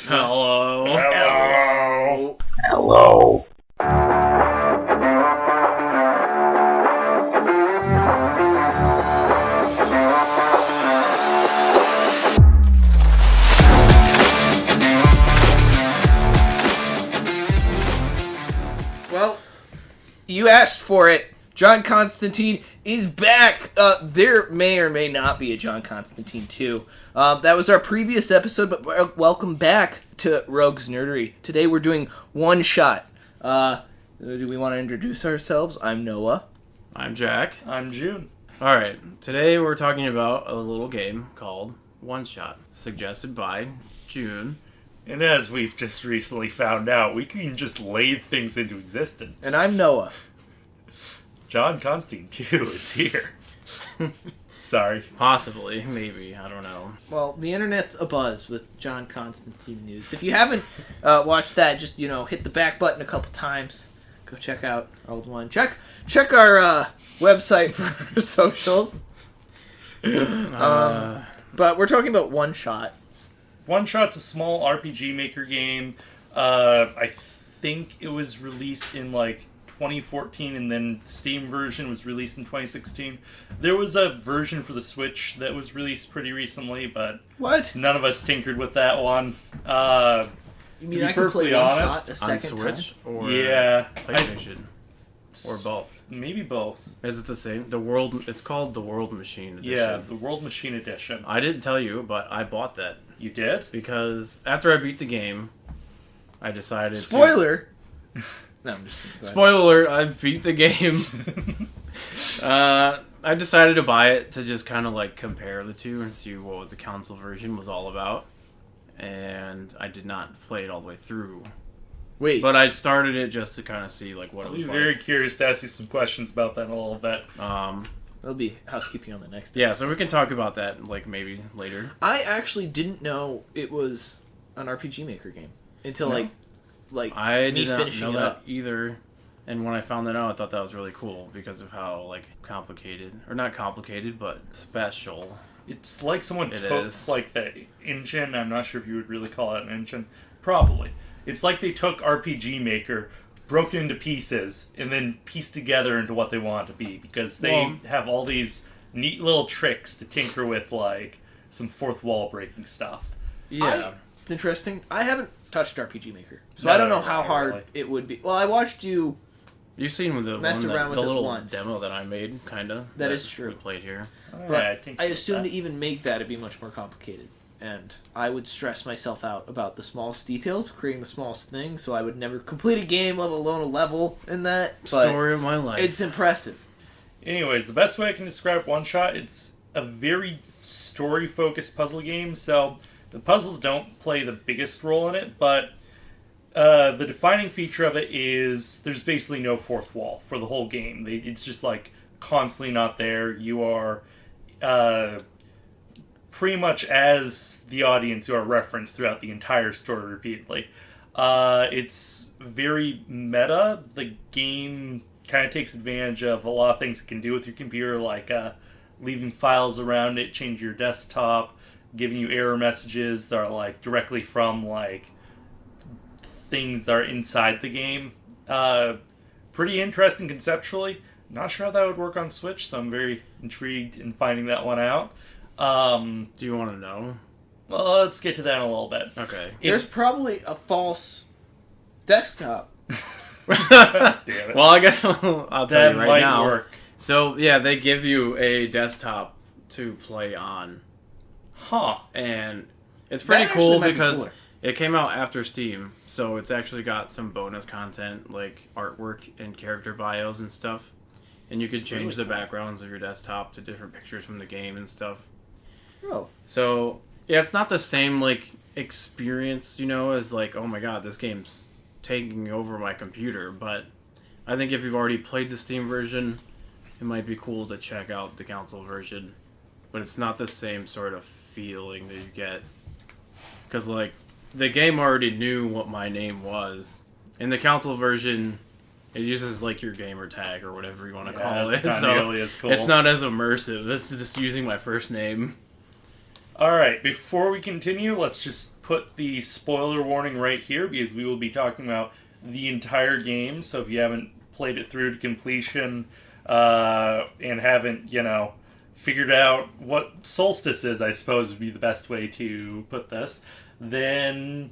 Hello. Hello. Hello. Well, you asked for it. John Constantine is back. There may or may not be a John Constantine 2. That was our previous episode, but welcome back to Rogue's Nerdery. Today we're doing OneShot. Do we want to introduce ourselves? I'm Noah. I'm Jack. I'm June. Alright, today we're talking about a little game called OneShot, suggested by June. And as we've just recently found out, we can just lay things into existence. And I'm Noah. John Constantine 2 is here. Sorry. Possibly, maybe, I don't know. Well, the internet's abuzz with John Constantine news. If you haven't watched that, just, hit the back button a couple times. Go check out our old one. Check our website for our socials. But we're talking about OneShot. OneShot's a small RPG Maker game. I think it was released in 2014, and then the Steam version was released in 2016. There was a version for the Switch that was released pretty recently, but What? none of us tinkered with that one. You mean To be I can play perfectly OneShot honest, a On second Switch time? or Yeah. PlayStation? Or both? Maybe both. Is it the same? It's called the World Machine Edition. Yeah, the World Machine Edition. I didn't tell you, but I bought that You did? because after I beat the game, I decided Spoiler! No, I'm just kidding. Go ahead. Spoiler alert, I beat the game. I decided to buy it to just kind of compare the two and see what the console version was all about. And I did not play it all the way through. Wait. But I started it just to kind of see what I'll it be was very like. curious to ask you some questions about that in a little bit. That'll be housekeeping on the next Yeah, so we can talk about that maybe later. I actually didn't know it was an RPG Maker game until No. I me did not finishing know it that up. either. And when I found that out, I thought that was really cool because of how complicated, or not complicated, but special. It's like someone It took is. the engine. I'm not sure if you would really call it an engine. Probably. It's like they took RPG Maker, broke it into pieces, and then pieced together into what they want it to be. Because they have all these neat little tricks to tinker with, some fourth wall breaking stuff. Yeah. It's interesting. I haven't touched RPG Maker, so I don't know how hard really. it would be. Well, I watched you. You've seen the Messed around with the it little once. demo that I made, kind of. That is true. We played here. But tinkered I with assumed that. to even make that, it'd be much more complicated. And I would stress myself out about the smallest details, creating the smallest thing, so I would never complete a game, let alone a level in that. But Story of my life. it's impressive. Anyways, the best way I can describe OneShot, it's a very story-focused puzzle game, so the puzzles don't play the biggest role in it, but the defining feature of it is there's basically no fourth wall for the whole game. It's just constantly not there. You are pretty much as the audience you are referenced throughout the entire story repeatedly. It's very meta. The game kind of takes advantage of a lot of things it can do with your computer, like leaving files around it, change your desktop, giving you error messages that are directly from things that are inside the game. Pretty interesting conceptually. Not sure how that would work on Switch, so I'm very intrigued in finding that one out. Do you want to know? Well, let's get to that in a little bit. Okay. There's probably a false desktop. Damn it. Well, I guess I'll tell That you right might now. work. So, yeah, they give you a desktop to play on. Huh. And it's pretty That cool actually might be because cooler. it came out after Steam. So it's actually got some bonus content like artwork and character bios and stuff. And you can It's change really the cool. backgrounds of your desktop to different pictures from the game and stuff. Oh. So, yeah, it's not the same, experience, as oh my god, this game's taking over my computer. But I think if you've already played the Steam version, it might be cool to check out the console version. But it's not the same sort of feeling that you get. Because, the game already knew what my name was. In the console version, it uses, your gamer tag or whatever you want to call it's it. not So nearly as cool. it's not as immersive. It's just using my first name. Alright, before we continue, let's just put the spoiler warning right here, because we will be talking about the entire game, so if you haven't played it through to completion, and haven't, figured out what Solstice is, I suppose would be the best way to put this, then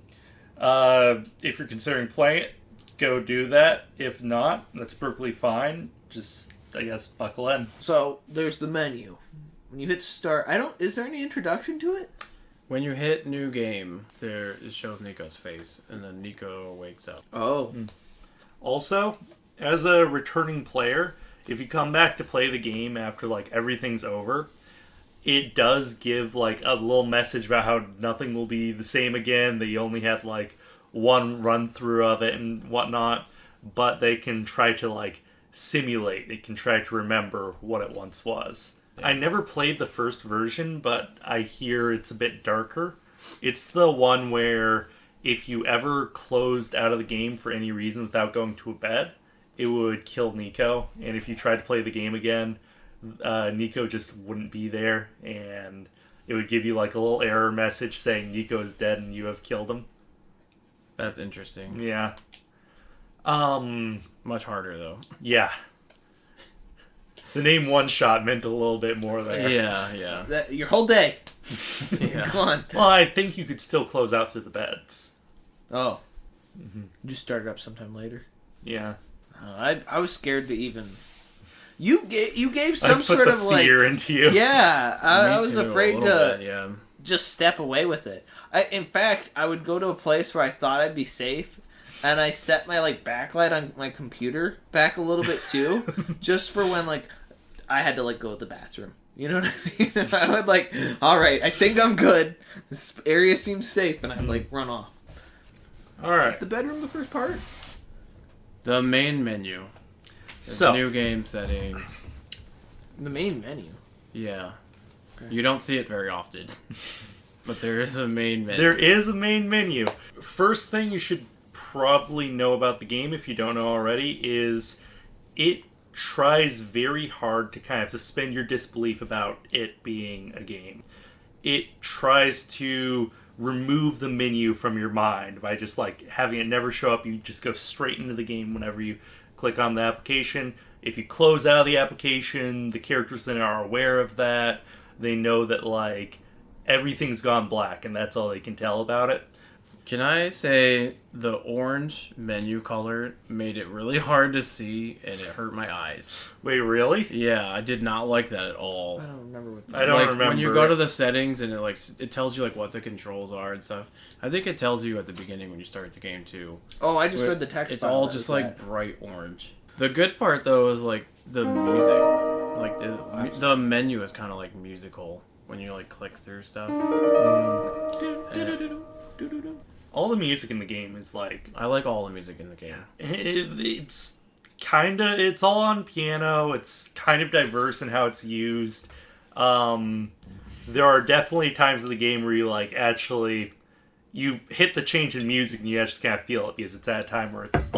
if you're considering playing it, go do that. If not, that's perfectly fine. Just, I guess, buckle in. So there's the menu. When you hit start, is there any introduction to it? When you hit new game, it shows Nico's face, and then Nico wakes up. Oh. Also, as a returning player, if you come back to play the game after everything's over, it does give a little message about how nothing will be the same again, that you only had one run through of it and whatnot, but they can try to simulate, it can try to remember what it once was. Yeah. I never played the first version, but I hear it's a bit darker. It's the one where if you ever closed out of the game for any reason without going to a bed, it would kill Nico, and if you tried to play the game again, Nico just wouldn't be there, and it would give you a little error message saying Nico is dead and you have killed him. That's interesting. Yeah. Much harder, though. Yeah. The name OneShot meant a little bit more there. Yeah. Your whole day. Yeah. Come on. Well, I think you could still close out through the beds. Oh. Just start it up sometime later. Yeah. I was scared to even. You gave some sort of fear into you. Yeah, I was afraid to bit, just step away with it. In fact, I would go to a place where I thought I'd be safe, and I set my backlight on my computer back a little bit too, just for when I had to go to the bathroom. You know what I mean? I would all right, I think I'm good. This area seems safe, and I'd run off. All right. Is the bedroom the first part? The main menu. So new game settings. The main menu. Yeah. Okay. You don't see it very often. But there is a main menu. There is a main menu. First thing you should probably know about the game, if you don't know already, is it tries very hard to kind of suspend your disbelief about it being a game. It tries to remove the menu from your mind by just having it never show up. You just go straight into the game whenever you click on the application. If you close out of the application, the characters then are aware of that. They know that everything's gone black, and that's all they can tell about it. Can I say the orange menu color made it really hard to see, and it hurt my eyes. Wait, really? Yeah, I did not like that at all. I don't remember what. I don't remember. When you go to the settings and it tells you what the controls are and stuff. I think it tells you at the beginning when you start the game too. Oh, I just read the text. It's all just bright orange. The good part though is the music. The menu is kind of musical when you click through stuff. All the music in the game is I like all the music in the game. It's all on piano. It's kind of diverse in how it's used. There are definitely times in the game where you actually you hit the change in music and you just kind of feel it because it's at a time where it's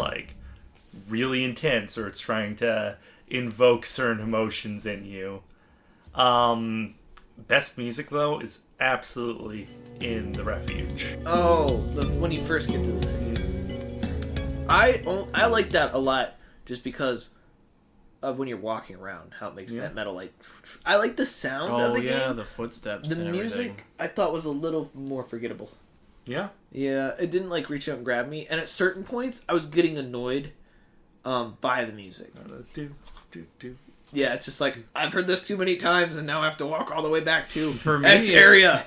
really intense or it's trying to invoke certain emotions in you. Best music though is absolutely in the Refuge. Oh, when you first get to the city. I like that a lot just because of when you're walking around, how it makes that metal I like the sound of the game. The footsteps. The and music everything. I thought was a little more forgettable. Yeah. Yeah, it didn't reach out and grab me, and at certain points I was getting annoyed by the music. Yeah, it's just I've heard this too many times, and now I have to walk all the way back to X area.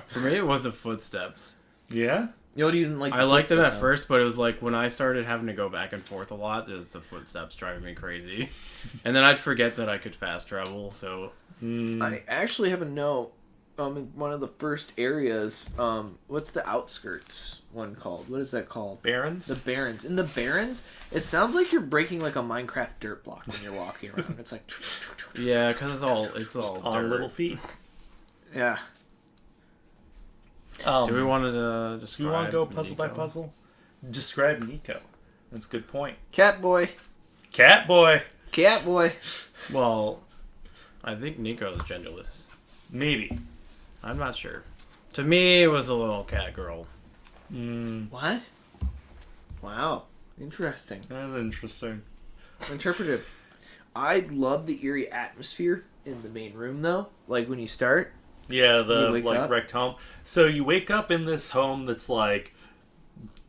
For me, it was the footsteps. Yeah? You didn't like the I liked it at sounds. first, but it was when I started having to go back and forth a lot, it was the footsteps driving me crazy. And then I'd forget that I could fast travel, so... I actually have a note. In one of the first areas, what's the outskirts one called? What is that called? Barrens? The Barrens. In the Barrens, it sounds like you're breaking a Minecraft dirt block when you're walking around. It's Yeah, because it's all on dirt. little feet. Yeah. Do we want to describe Do you want to go puzzle by Nico? puzzle? Describe Nico. That's a good point. Cat boy. Cat boy. Cat boy. Well, I think Nico is genderless. Maybe. I'm not sure. To me, it was a little cat girl. What? Wow. Interesting. That's interesting. Interpretive. I love the eerie atmosphere in the main room, though. Like, when you start. Yeah, the You wake up. wrecked home. So you wake up in this home that's like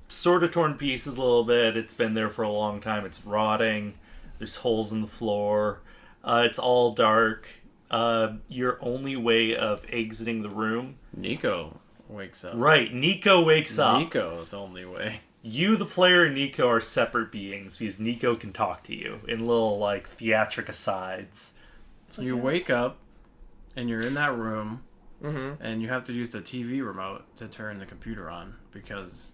sort of torn to pieces a little bit. It's been there for a long time. It's rotting. There's holes in the floor. It's all dark. Your only way of exiting the room. Nico wakes up. Right, Nico wakes up. Nico is the only way. You, the player, and Nico are separate beings because Nico can talk to you in little like theatric asides. You wake up, and you're in that room, Mm-hmm. and you have to use the TV remote to turn the computer on because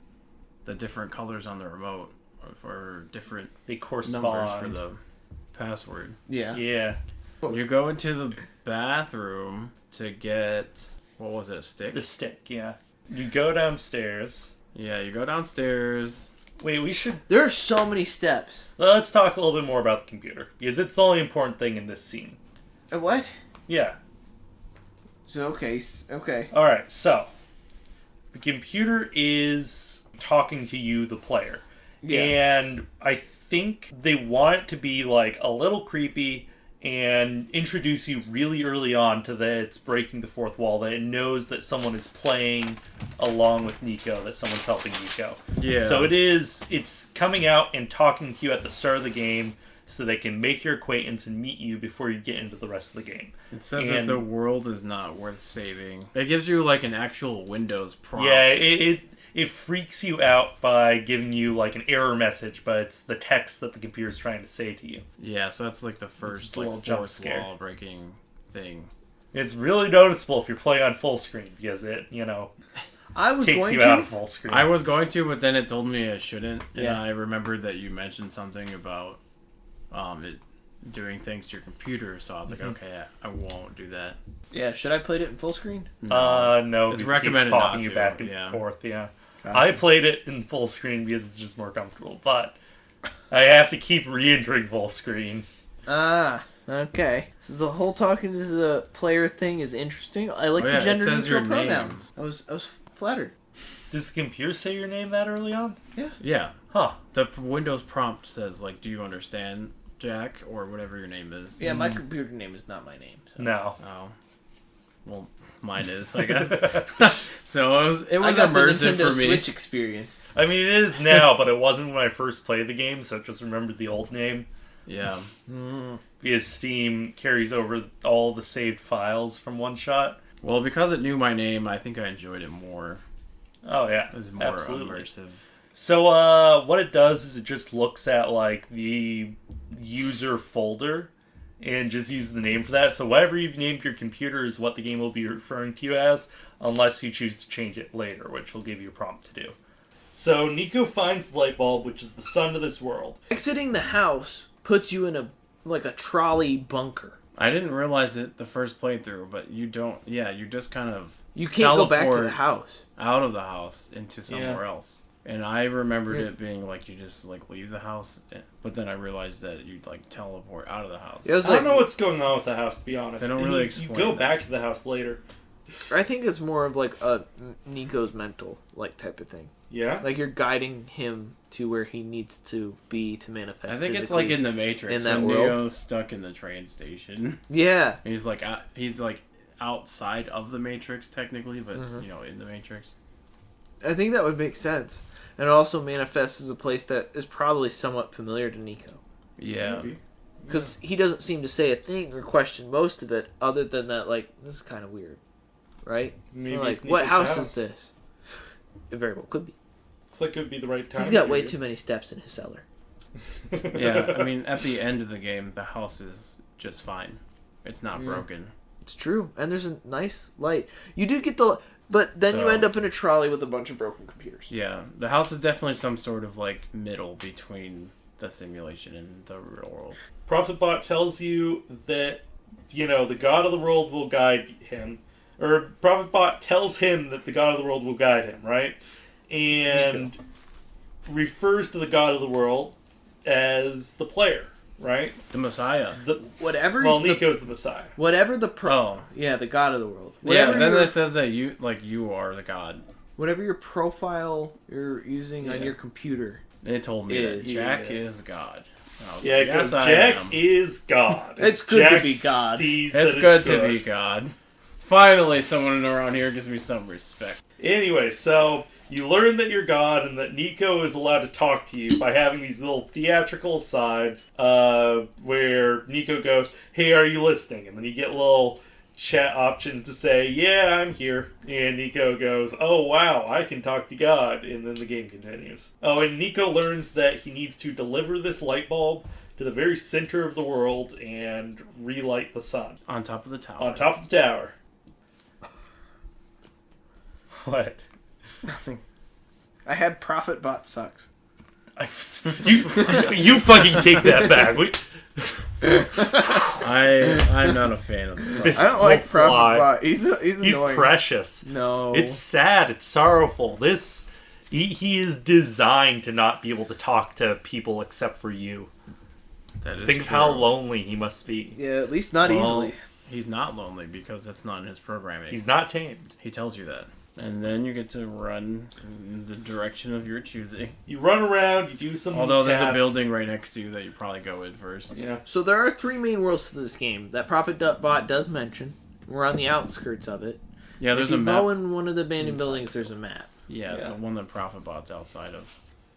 the different colors on the remote are for different They correspond. numbers for the password. Yeah. Yeah. You go into the bathroom to get, what was it, a stick? The stick, yeah. You go downstairs. Yeah, you go downstairs. Wait, we should... There are so many steps. Let's talk a little bit more about the computer. Because it's the only important thing in this scene. What? Yeah. So, okay. Okay. Alright, so... The computer is talking to you, the player. Yeah. And I think they want it to be, like, a little creepy and introduce you really early on to that it's breaking the fourth wall, that it knows that someone is playing along with Nico, that someone's helping Nico. Yeah. So it's coming out and talking to you at the start of the game so they can make your acquaintance and meet you before you get into the rest of the game. It says that the world is not worth saving. It gives you like an actual Windows prompt. Yeah, it freaks you out by giving you like an error message, but it's the text that the computer's trying to say to you. Yeah, so that's like the just first a little like jump fourth scare. wall breaking thing. It's really noticeable if you're playing on full screen because it, I was takes going you to. out of full screen. I was going to, but then it told me I shouldn't. And Yeah. I remembered that you mentioned something about it doing things to your computer, so I was like, okay, I won't do that. Yeah, should I play it in full screen? No, It's because it keeps recommended popping not you to, back and yeah. forth, yeah. Gotcha. I played it in full screen because it's just more comfortable, but I have to keep re-entering full screen. Ah, okay. So the whole talking to the player thing is interesting. I like Oh, yeah, the it gender says neutral your name. pronouns. I was flattered. Does the computer say your name that early on? Yeah. Huh. The Windows prompt says, like, do you understand, Jack? Or whatever your name is. Yeah, my computer name is not my name. So. No. Oh. Well, mine is, I guess. So it was I got immersive the Nintendo for me. Switch experience. I mean, it is now, but it wasn't when I first played the game, so I just remembered the old name. Yeah. Because Steam carries over all the saved files from OneShot. Well, because it knew my name, I think I enjoyed it more. Oh, yeah. It was more Absolutely. immersive. So, what it does is it just looks at, like, the user folder and just uses the name for that. So, whatever you've named your computer is what the game will be referring to you as, unless you choose to change it later, which will give you a prompt to do. So, Nico finds the light bulb, which is the sun to this world. Exiting the house puts you in a trolley bunker. I didn't realize it the first playthrough, but you don't. Yeah, you just kind of You can't go back to the Teleport. house. out of the house into somewhere else. And I remembered it being like you just like leave the house, but then I realized that you'd like teleport out of the house. It was I don't know what's going on with the house, to be honest. They don't And really you explain go that. back to the house later. I think it's more of like a Nico's mental type of thing. Yeah? Like you're guiding him to where he needs to be to manifest. I think it's physically. like in the Matrix in that when world. Neo's stuck in the train station. Yeah. He's like outside of the Matrix technically, but it's, Mm-hmm. in the Matrix. I think that would make sense. And it also manifests as a place that is probably somewhat familiar to Nico. Yeah. Maybe. Because he doesn't seem to say a thing or question most of it, other than that, this is kind of weird. Right? Maybe So, it's what Nico's house house. is this? It very well could be. Looks like it would be the right time. He's got way too many steps in his cellar. Yeah, I mean, at the end of the game, the house is just fine. It's not broken. It's true. And there's a nice light. You do get the... But then you So- end up in a trolley with a bunch of broken computers. Yeah, the house is definitely some sort of like middle between the simulation and the real world. ProphetBot tells you that, the god of the world will guide him. Or ProphetBot tells him that the god of the world will guide him, right? And refers to the god of the world as the player. right? The Messiah. Whatever. Well, Nico's the Messiah. Whatever the Oh. Yeah, the god of the world. Yeah, Whatever then your- it says that you are the god. whatever your profile you're using on Yeah. your computer. They told me that Is. Jack is God. I was Yeah, like, because yes, I Jack am. is God. It's good to Jack be God. sees It's that good to be God. Finally, someone around here gives me some respect. Anyway, so you learn that you're God and that Nico is allowed to talk to you by having these little theatrical sides where Nico goes, "Hey, are you listening?" And then you get a little chat option to say, "Yeah, I'm here." And Nico goes, "Oh, wow, I can talk to God." And then the game continues. Oh, and Nico learns that he needs to deliver this light bulb to the very center of the world and relight the sun. On top of the tower. On top of the tower. What? Nothing. I had ProfitBot sucks. You fucking take that back. I'm not a fan of it. This I don't will like fly. ProfitBot. He's He's annoying. precious. No. It's sad. It's sorrowful. He is designed to not be able to talk to people except for you. That is Think of true. how lonely he must be. Yeah, at least not Well, easily. He's not lonely because that's not in his programming. He's not tamed. He tells you that. And then you get to run in the direction of your choosing. You run around. You do some. Although there's a tasks. building right next to you that you probably go in first. Yeah. So there are 3 main worlds to this game that ProfitBot does mention. We're on the outskirts of it. Yeah, there's if a you map. go in one of the abandoned inside. buildings, there's a map. Yeah, Yeah. the one that ProfitBot's outside of.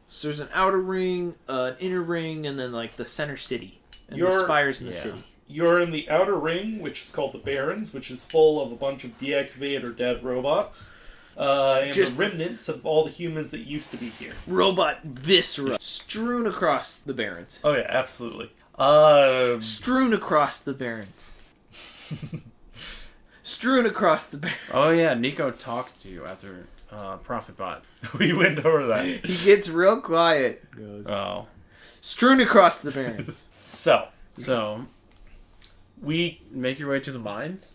So there's an outer ring, an inner ring, and then like the center city. And the You're- spires in the yeah. city. You're in the outer ring, which is called the Barrens, which is full of a bunch of deactivated or dead robots. And Just- the remnants of all the humans that used to be here. Robot viscera strewn across the barrens. Oh yeah, absolutely. Strewn across the barrens. Strewn across the barrens. Oh yeah, Nico talked to you after ProfitBot. We went over that. He gets real quiet. Goes, Oh. strewn across the barrens. So, we make your way to the mines?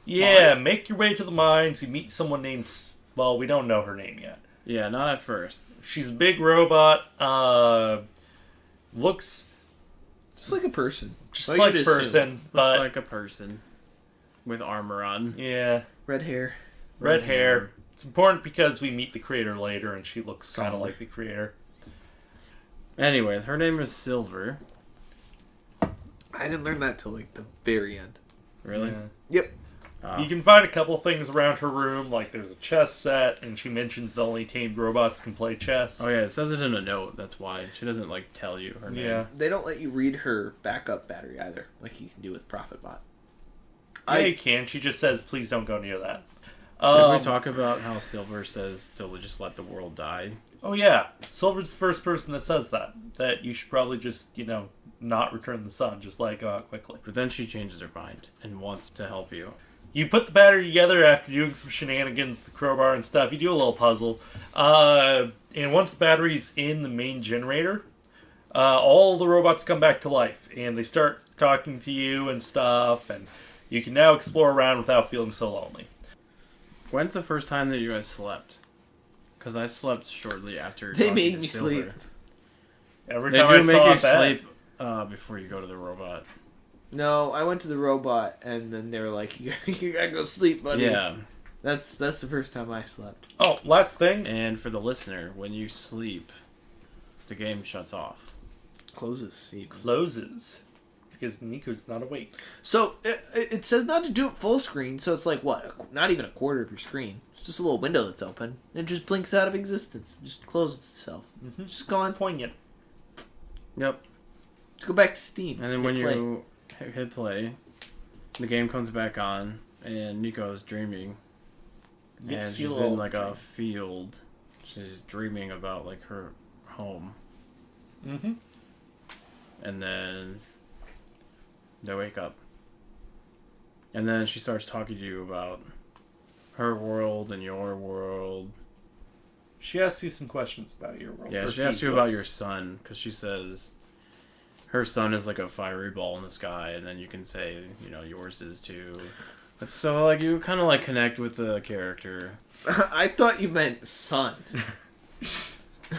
Yeah, make your way to the mines. You meet someone named... Well, we don't know her name yet. Yeah, not at first. She's a big robot. Looks Just like a person. just Well, like you'd a person, Looks but... like a person with armor on. yeah, Red hair. red hair. It's important because we meet the creator later, and she looks kind of Somber. like the creator. Anyways, her name is Silver. I didn't learn that till like the very end. Really? Yeah. Yep. Oh. You can find a couple things around her room, like there's a chess set, and she mentions the only tamed robots can play chess. Oh yeah, it says it in a note. That's why she doesn't like tell you her name. Yeah. They don't let you read her backup battery either, like you can do with ProfitBot. Yeah, you can. She just says, please don't go near that. Did we talk about how Silver says to just let the world die? Oh, yeah. Silver's the first person that says that. That you should probably just, not return the sun. Just let it go out quickly. But then she changes her mind and wants to help you. You put the battery together after doing some shenanigans with the crowbar and stuff. You do a little puzzle. And once the battery's in the main generator, all the robots come back to life. And they start talking to you and stuff. And you can now explore around without feeling so lonely. When's the first time that you guys slept? Because I slept shortly after. They talking made to me Silver. sleep. Every They time do I make saw you that, sleep before you go to the robot. No, I went to the robot and then they were like, "You gotta go sleep, buddy." Yeah. That's the first time I slept. Oh, last thing. And for the listener, when you sleep, the game shuts off. Closes. Closes. Because Nico's not awake. So it says not to do it full screen. So it's like what? Not even a quarter of your screen. It's just a little window that's open. It just blinks out of existence. It just closes itself. Just gone. Poignant. Yep. Just go back to Steam. And then when Hit play. you hit play, the game comes back on, and Nico's dreaming. You get to And see a she's little in like a field. She's dreaming about like her home. Mm-hmm. And then they wake up. And then she starts talking to you about her world and your world. She asks you some questions about your world. Yeah, or she asks he you about does. your son, because she says her son is like a fiery ball in the sky, and then you can say, yours is too. So, like, you kind of, like, connect with the character. I thought you meant sun.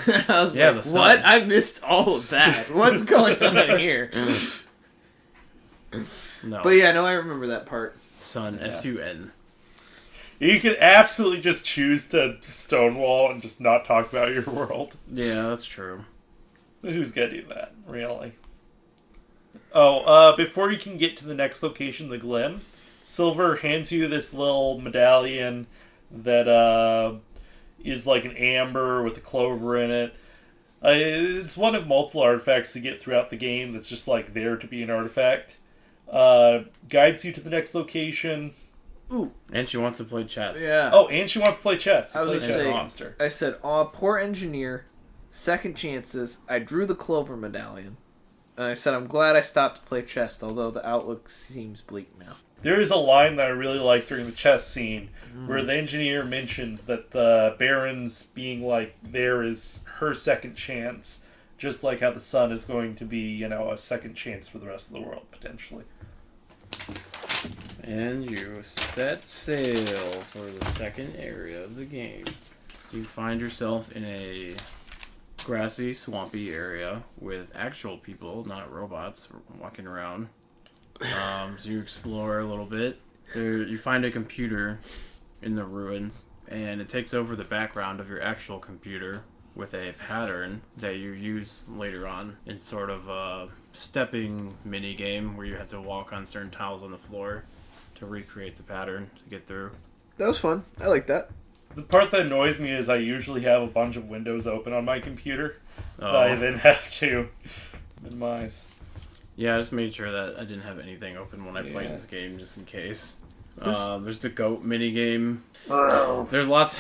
I was Yeah, like, the sun. what? I missed all of that. What's going on here? No. But yeah, no, I remember that part. Sun, S-U-N. You could absolutely just choose to stonewall and just not talk about your world. Yeah, that's true. Who's gonna do that, really? Oh, before you can get to the next location, the Glim, Silver hands you this little medallion that is like an amber with a clover in it. It's one of multiple artifacts to get throughout the game that's just like there to be an artifact. Guides you to the next location. Ooh. And she wants to play chess. Yeah. Oh, and she wants to play chess. I was Play gonna chess say- monster. I said, poor engineer, second chances. I drew the clover medallion. And I said, I'm glad I stopped to play chess, although the outlook seems bleak now. There is a line that I really like during the chess scene where the engineer mentions that the Baron's being like there is her second chance, just like how the sun is going to be, a second chance for the rest of the world, potentially. And you set sail for the second area of the game. You find yourself in a grassy, swampy area with actual people, not robots, walking around. So you explore a little bit. You find a computer in the ruins, and it takes over the background of your actual computer with a pattern that you use later on in sort of a stepping mini game where you have to walk on certain tiles on the floor to recreate the pattern to get through. That was fun. I like that. The part that annoys me is I usually have a bunch of windows open on my computer that Oh. I then have to minimize. Yeah, I just made sure that I didn't have anything open when I played Yeah. this game, just in case. There's the goat mini game. There's lots.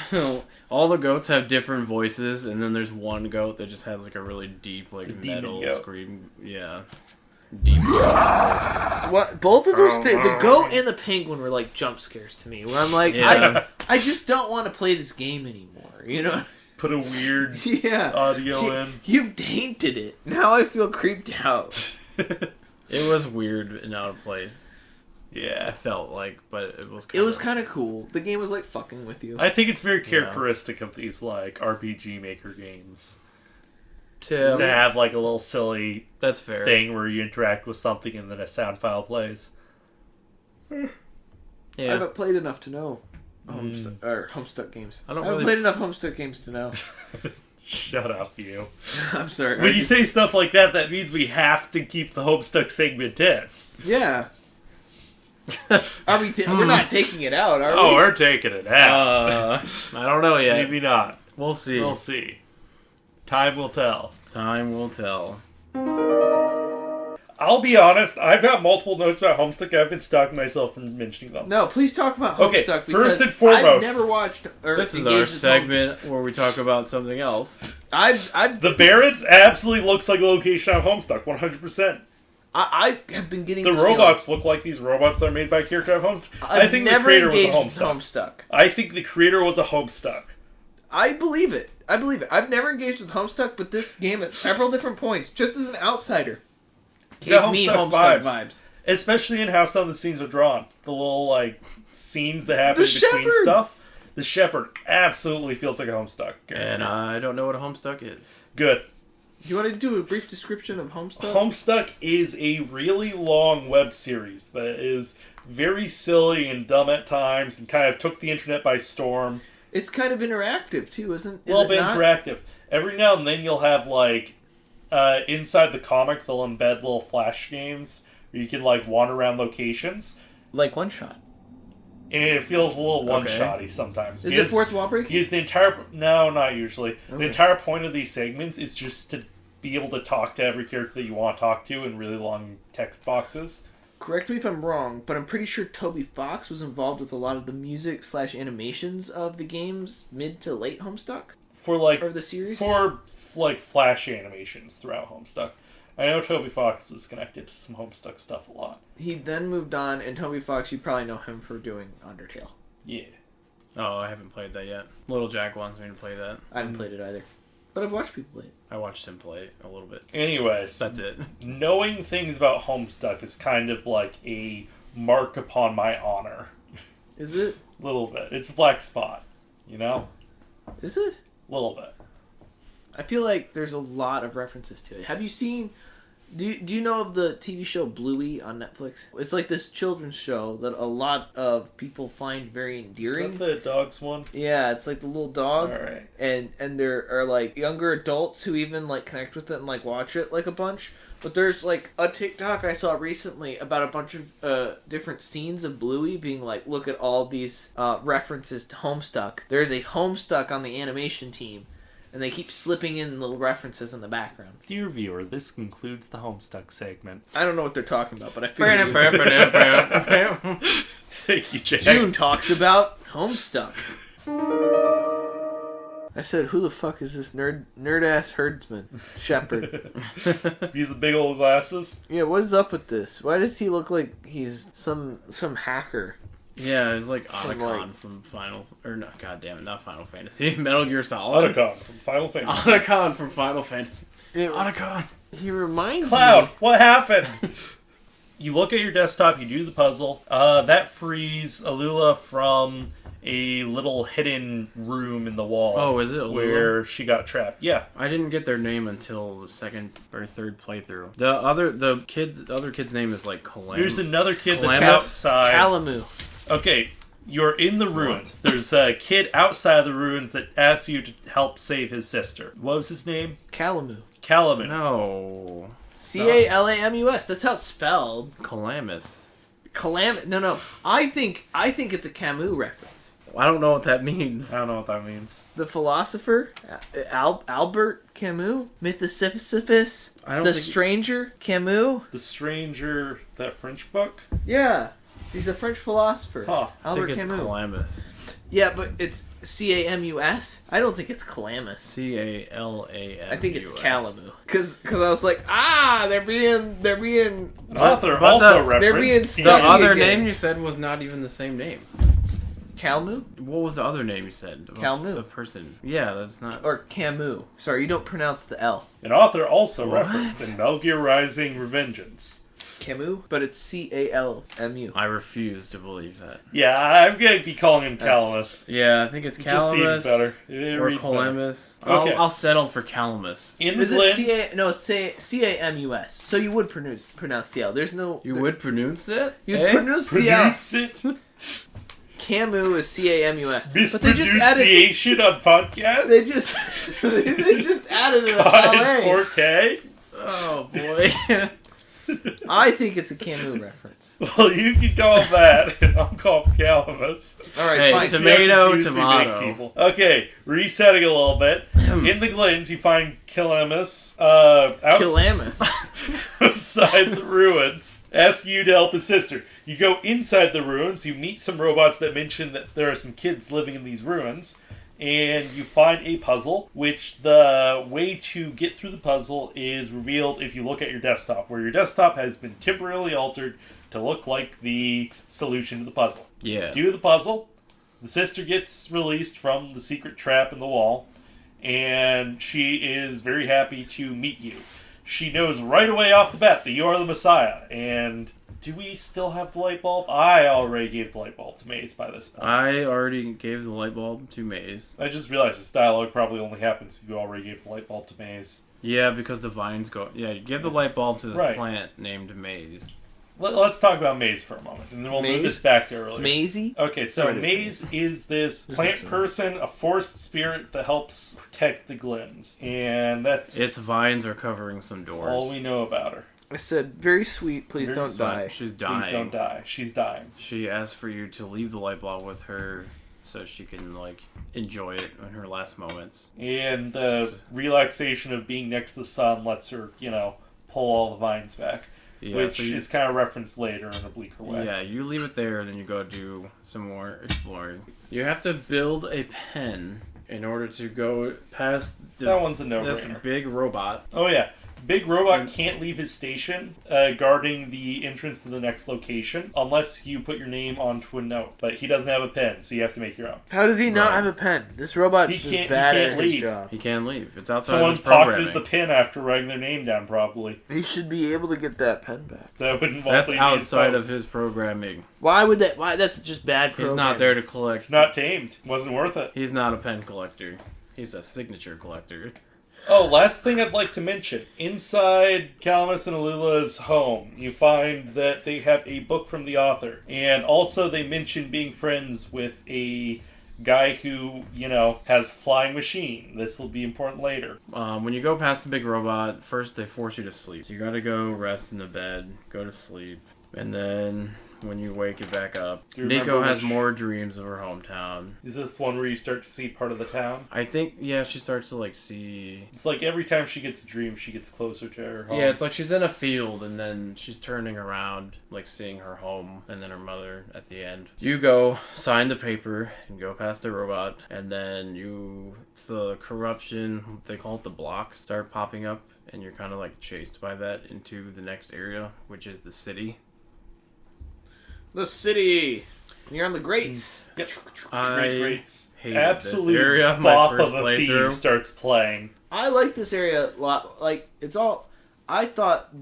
All the goats have different voices, and then there's one goat that just has like a really deep, like The demon metal goat. scream. Yeah, deep. Goat What? Both of those things, the goat and the penguin were like jump scares to me. Where I'm like, Yeah. I just don't want to play this game anymore. You know? Put a weird Yeah. audio in. You've tainted it. Now I feel creeped out. It was weird and out of place. I Yeah. felt like, but it was. It was kind of cool. The game was like fucking with you. I think it's very characteristic of these like RPG Maker games to Tim. have like a little silly That's fair. thing where you interact with something and then a sound file plays. I Yeah. haven't played enough to know Homestuck games. I don't haven't really- played enough Homestuck games to know. Shut up, you. I'm sorry. When you say stuff like that, that means we have to keep the Homestuck segment in. Yeah. Are we? We're not taking it out, are Oh, we? we're taking it out. I don't know yet. Maybe not. We'll see. We'll see. Time will tell. Time will tell. I'll be honest, I've got multiple notes about Homestuck. I've been stopping myself from mentioning them. No, please talk about Okay, Homestuck. first because and foremost- I've never watched. Or This is engaged our with segment where we talk about something else. I've The Barrens absolutely looks like a location on Homestuck, 100%. I have been getting The this robots look like these robots that are made by a character of Homestuck. feeling. I think the never creator was a engaged with Homestuck. Homestuck. I think the creator was a Homestuck. I believe it. I've never engaged with Homestuck, but this game at several different points, just as an outsider, got gave me Homestuck Homestuck vibes. vibes. Especially in how some of the scenes are drawn. The little, like, scenes that happen The between shepherd! stuff. The Shepherd absolutely feels like a Homestuck character. And I don't know what a Homestuck is. Good. Do you want to do a brief description of Homestuck? Homestuck is a really long web series that is very silly and dumb at times and kind of took the internet by storm. It's kind of interactive too, isn't it? A little bit interactive. Every now and then you'll have, like, inside the comic, they'll embed little flash games where you can, like, wander around locations. Like OneShot. And it feels a little Okay. one-shotty sometimes. Is it fourth wall break? Because the entire... No, not usually. The Okay. entire point of these segments is just to be able to talk to every character that you want to talk to in really long text boxes. Correct me if I'm wrong, but I'm pretty sure Toby Fox was involved with a lot of the music / animations of the game's mid to late Homestuck For, like... or the series. For, like, flash animations throughout Homestuck. I know Toby Fox was connected to some Homestuck stuff a lot. He then moved on, and Toby Fox, you probably know him for doing Undertale. Yeah. Oh, I haven't played that yet. Little Jack wants me to play that. I haven't played it either, but I've watched people play it. I watched him play a little bit. Anyways, That's it. knowing things about Homestuck is kind of like a mark upon my honor. Is it? A little bit. It's a black spot, you know? Is it? A little bit. I feel like there's a lot of references to it. Have you seen... Do you know of the TV show Bluey on Netflix? It's like this children's show that a lot of people find very endearing. Is that the dogs one? Yeah, it's like the little dog. Alright. And there are like younger adults who even like connect with it and like watch it like a bunch. But there's like a TikTok I saw recently about a bunch of different scenes of Bluey being like, look at all these references to Homestuck. There's a Homestuck on the animation team. And they keep slipping in little references in the background. Dear viewer, this concludes the Homestuck segment. I don't know what they're talking about, but I figured Thank you, Jack. June talks about Homestuck. I said, who the fuck is this nerd-ass herdsman? Shepherd. He's the big old glasses. Yeah, what is up with this? Why does he look like he's some hacker? Yeah, it's like Otacon from Final... Or, no, goddammit, not Final Fantasy. Metal Gear Solid. Otacon from Final Fantasy. Otacon from Final Fantasy. Otacon. He reminds Cloud, me... what happened? You look at your desktop, you do the puzzle. That frees Alula from a little hidden room in the wall. Oh, is it Alula? Where she got trapped. Yeah. I didn't get their name until the second or third playthrough. The other kid's name is like There's another kid that's Calamus? outside. Calamu. Okay, you're in the ruins. There's a kid outside of the ruins that asks you to help save his sister. What was his name? Calamu. Calamus. No. Calamus. That's how it's spelled. Calamus. No. I think it's a Camus reference. I don't know what that means. I don't know what that means. The philosopher, Albert Camus, Mythosisyphus, Stranger, Camus. The Stranger, that French book? Yeah, he's a French philosopher. Huh. Albert I think it's Camus. Calamus. Yeah, but it's Camus. I don't think it's Calamus. Calamus. I think it's Calamu. Cause I was like, they're being An author also referenced. they're being The stuck. other again. name you said was not even the same name. Calmu? What was the other name you said? Calmu. The person. Yeah, that's not... Or Camus. Sorry, you don't pronounce the L. An author also What? referenced in Metal Gear Rising Revengeance. Camus? But it's Calmu. I refuse to believe that. Yeah, I'm going to be calling him Calamus. Yeah, I think it's It just Calamus. seems better. It Or reads better. Calamus. Okay. I'll settle for Calamus. In the Is Glens, it No, it's Camus. So you would pronounce the L. There's no... You would pronounce it? You'd Eh? pronounce the L. pronounce it. Camus is Camus. But they just added... Mispronunciation on podcast? They just... they just added an Caught in LA. 4K? Oh, boy. I think it's a Camus reference. Well, you can call him that, and I'll call him Calamus. Alright, Hey, fine. tomato, See how confused we make tomato. people. Okay, resetting a little bit. In the Glens, you find Calamus Calamus. outside the ruins, asking you to help his sister. You go inside the ruins, you meet some robots that mention that there are some kids living in these ruins, and you find a puzzle, which the way to get through the puzzle is revealed if you look at your desktop, where your desktop has been temporarily altered to look like the solution to the puzzle. Yeah. Do the puzzle, the sister gets released from the secret trap in the wall, and she is very happy to meet you. She knows right away off the bat that you are the Messiah, and... Do we still have the light bulb? I already gave the light bulb to Maze by this point. I already gave the light bulb to Maze. I just realized this dialogue probably only happens if you already gave the light bulb to Maze. Yeah, because the vines go... Yeah, you give the light bulb to the Right. plant named Maze. Let's talk about Maze for a moment, and then we'll move Maze? this back to earlier. Maisie? Okay, so Sorry, Maze is this plant person, a forest spirit that helps protect the Glens. And that's Its vines are covering some doors. all we know about her. I said, very sweet, please Very don't sweet. die. She's dying. Please don't die. She's dying. She asked for you to leave the light bulb with her so she can, like, enjoy it in her last moments. And the relaxation of being next to the sun lets her, pull all the vines back. Yeah, which so you- is kind of referenced later in a bleaker way. Yeah, you leave it there, and then you go do some more exploring. You have to build a pen in order to go past That one's a this no-brainer. big robot. Oh, yeah. Big Robot can't leave his station guarding the entrance to the next location unless you put your name onto a note. But he doesn't have a pen, so you have to make your own. How does he not Right. have a pen? This robot's He just can't- bad he at can't his leave. job. He can't leave. It's outside Someone of his pocketed programming. the pen after writing their name down, probably. He should be able to get that pen back. That would involve That's leaving his outside of post. his programming. Why would that? Why? That's just bad He's programming. not there to collect. It's not tamed. Wasn't worth it. He's not a pen collector. He's a signature collector. Oh, last thing I'd like to mention. Inside Calamus and Alula's home, you find that they have a book from the author. And also they mention being friends with a guy who, has a flying machine. This will be important later. When you go past the big robot, first they force you to sleep. So you gotta go rest in the bed, go to sleep, and then when you wake it back up, Nico has more dreams of her hometown. Is this the one where you start to see part of the town? I think, yeah, she starts to, see... It's like every time she gets a dream, she gets closer to her home. Yeah, it's like she's in a field, and then she's turning around, seeing her home, and then her mother at the end. You go, sign the paper, and go past the robot, and then it's the corruption, they call it the blocks, start popping up, and you're kind of, chased by that into the next area, which is the city. The city. You're on the grates. Yep. Greats. Absolute this area of my bop first of a theme playthrough. starts playing. I like this area a lot. I thought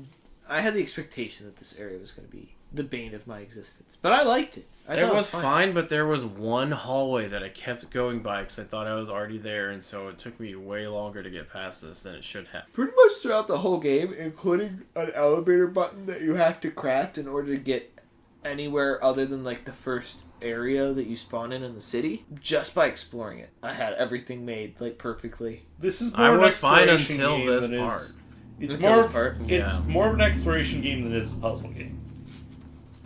I had the expectation that this area was going to be the bane of my existence, but I liked it. It was fine, but there was one hallway that I kept going by because I thought I was already there, and so it took me way longer to get past this than it should have. Pretty much throughout the whole game, including an elevator button that you have to craft in order to get anywhere other than the first area that you spawn in the city, just by exploring it. I had everything made perfectly. This is I more an was fine exploration until game this than part. It's Until more this part? It's Yeah. more of an exploration game than it is a puzzle game.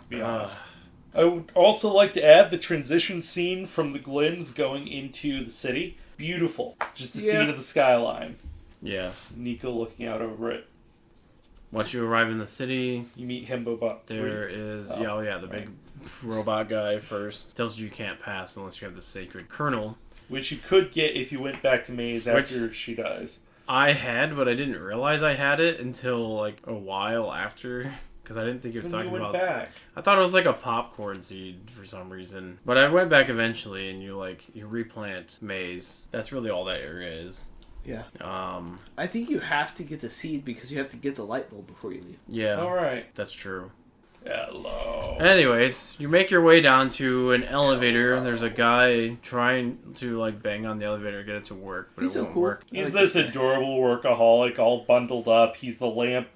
To be honest. I would also like to add the transition scene from the Glens going into the city. Beautiful. Just the scene of the skyline. Yes. Nico looking out over it. Once you arrive in the city, You meet Hembobot. there is the big robot guy first. Tells you can't pass unless you have the sacred kernel. Which you could get if you went back to Maze after she dies. I had, but I didn't realize I had it until a while after. Because I didn't think you were Then talking you went about... back. I thought it was a popcorn seed for some reason. But I went back eventually, and you replant maize. That's really all that area is. Yeah. I think you have to get the seed because you have to get the light bulb before you leave. Yeah. Alright. That's true. Hello. Anyways, you make your way down to an elevator, and there's a guy trying to bang on the elevator to get it to work, but He's it so won't cool. work. He's this adorable workaholic, all bundled up. He's the lamp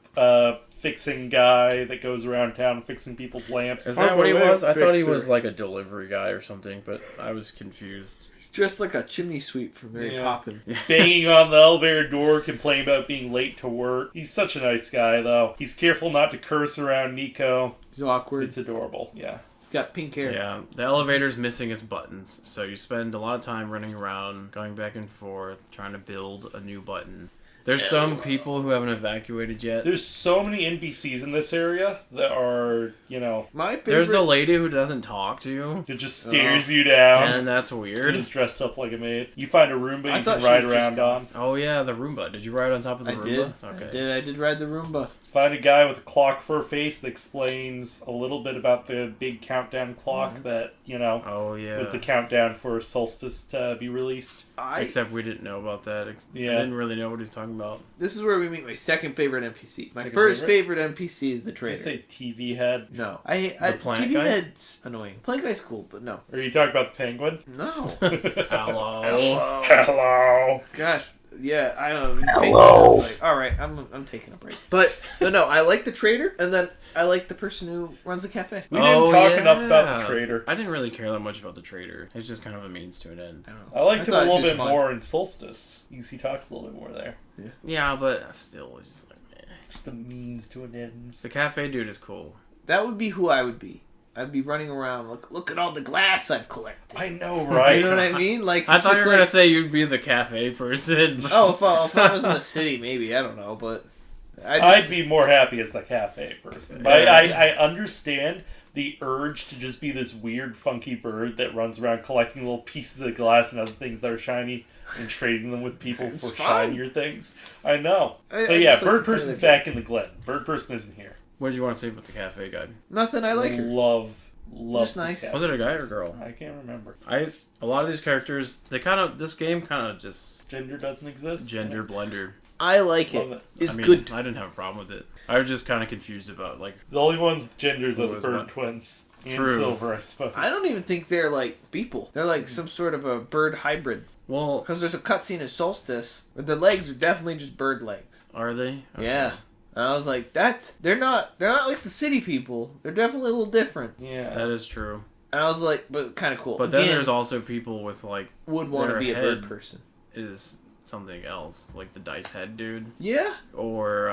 fixing guy that goes around town fixing people's lamps. Is that what he was? I thought he was a delivery guy or something, but I was confused. Just like a chimney sweep from Mary Poppins. Banging on the elevator door, complaining about being late to work. He's such a nice guy, though. He's careful not to curse around Nico. He's awkward. It's adorable, yeah. He's got pink hair. Yeah, the elevator's missing its buttons, so you spend a lot of time running around, going back and forth, trying to build a new button. There's some people who haven't evacuated yet. There's so many NPCs in this area that are, My favorite... There's the lady who doesn't talk to you, that just stares you down. and that's weird. He's dressed up like a maid. You find a Roomba I you thought can she ride was around on. Oh yeah, the Roomba. Did you ride on top of the I Roomba? did. Okay. I did ride the Roomba. Find a guy with a clock for a face that explains a little bit about the big countdown clock that, Oh yeah. was the countdown for Solstice to be released. Except we didn't know about that. I Yeah. didn't really know what he's talking about. This is where we meet my second favorite NPC. My Second first favorite NPC is the I trader. say TV head. No. The plant TV guy? head's annoying. Plant guy's cool, but no. Are you talking about the penguin? No. Hello. Hello. Gosh, yeah, I don't know. Hello. Alright, I'm taking a break. But no, I like the trader, and then I like the person who runs the cafe. We didn't talk enough about the trader. I didn't really care that much about the trader. It's just kind of a means to an end. I don't know. I liked him a thought little he was bit fun. more in Solstice. He talks a little bit more there. Yeah, but still, it's just meh. Just the means to an end. The cafe dude is cool. That would be who I would be. I'd be running around. Look at all the glass I've collected. I know, right? You know what I mean? I thought you were going gonna say you'd be the cafe person. Oh, if I was in the city, maybe. I don't know, but... I'd be more happy as the cafe person. But I understand the urge to just be this weird, funky bird that runs around collecting little pieces of glass and other things that are shiny and trading them with people for shinier things. I know. But yeah, bird person's back in the Glen. Bird person isn't here. What did you want to say about the cafe guy? Nothing, I like her. Love Just this nice. cafe Was it a guy or person. girl? I can't remember. A lot of these characters, this game kind of just Gender doesn't exist. gender blender. I like Love it. it. It's I mean, good. I didn't have a problem with it. I was just kind of confused about The only ones with genders are What the was bird what? twins. And True. Silver, I suppose. I don't even think they're like people. They're like some sort of a bird hybrid. Well, Because there's a cutscene in Solstice where the legs are definitely just bird legs. are they? Okay. Yeah. And I was like, they're not like the city people. They're definitely a little different. Yeah. That is true. And I was like, but kind of cool. But then there's also people with like would want to their be a head bird person. is something else, like the dice head dude, Yeah. or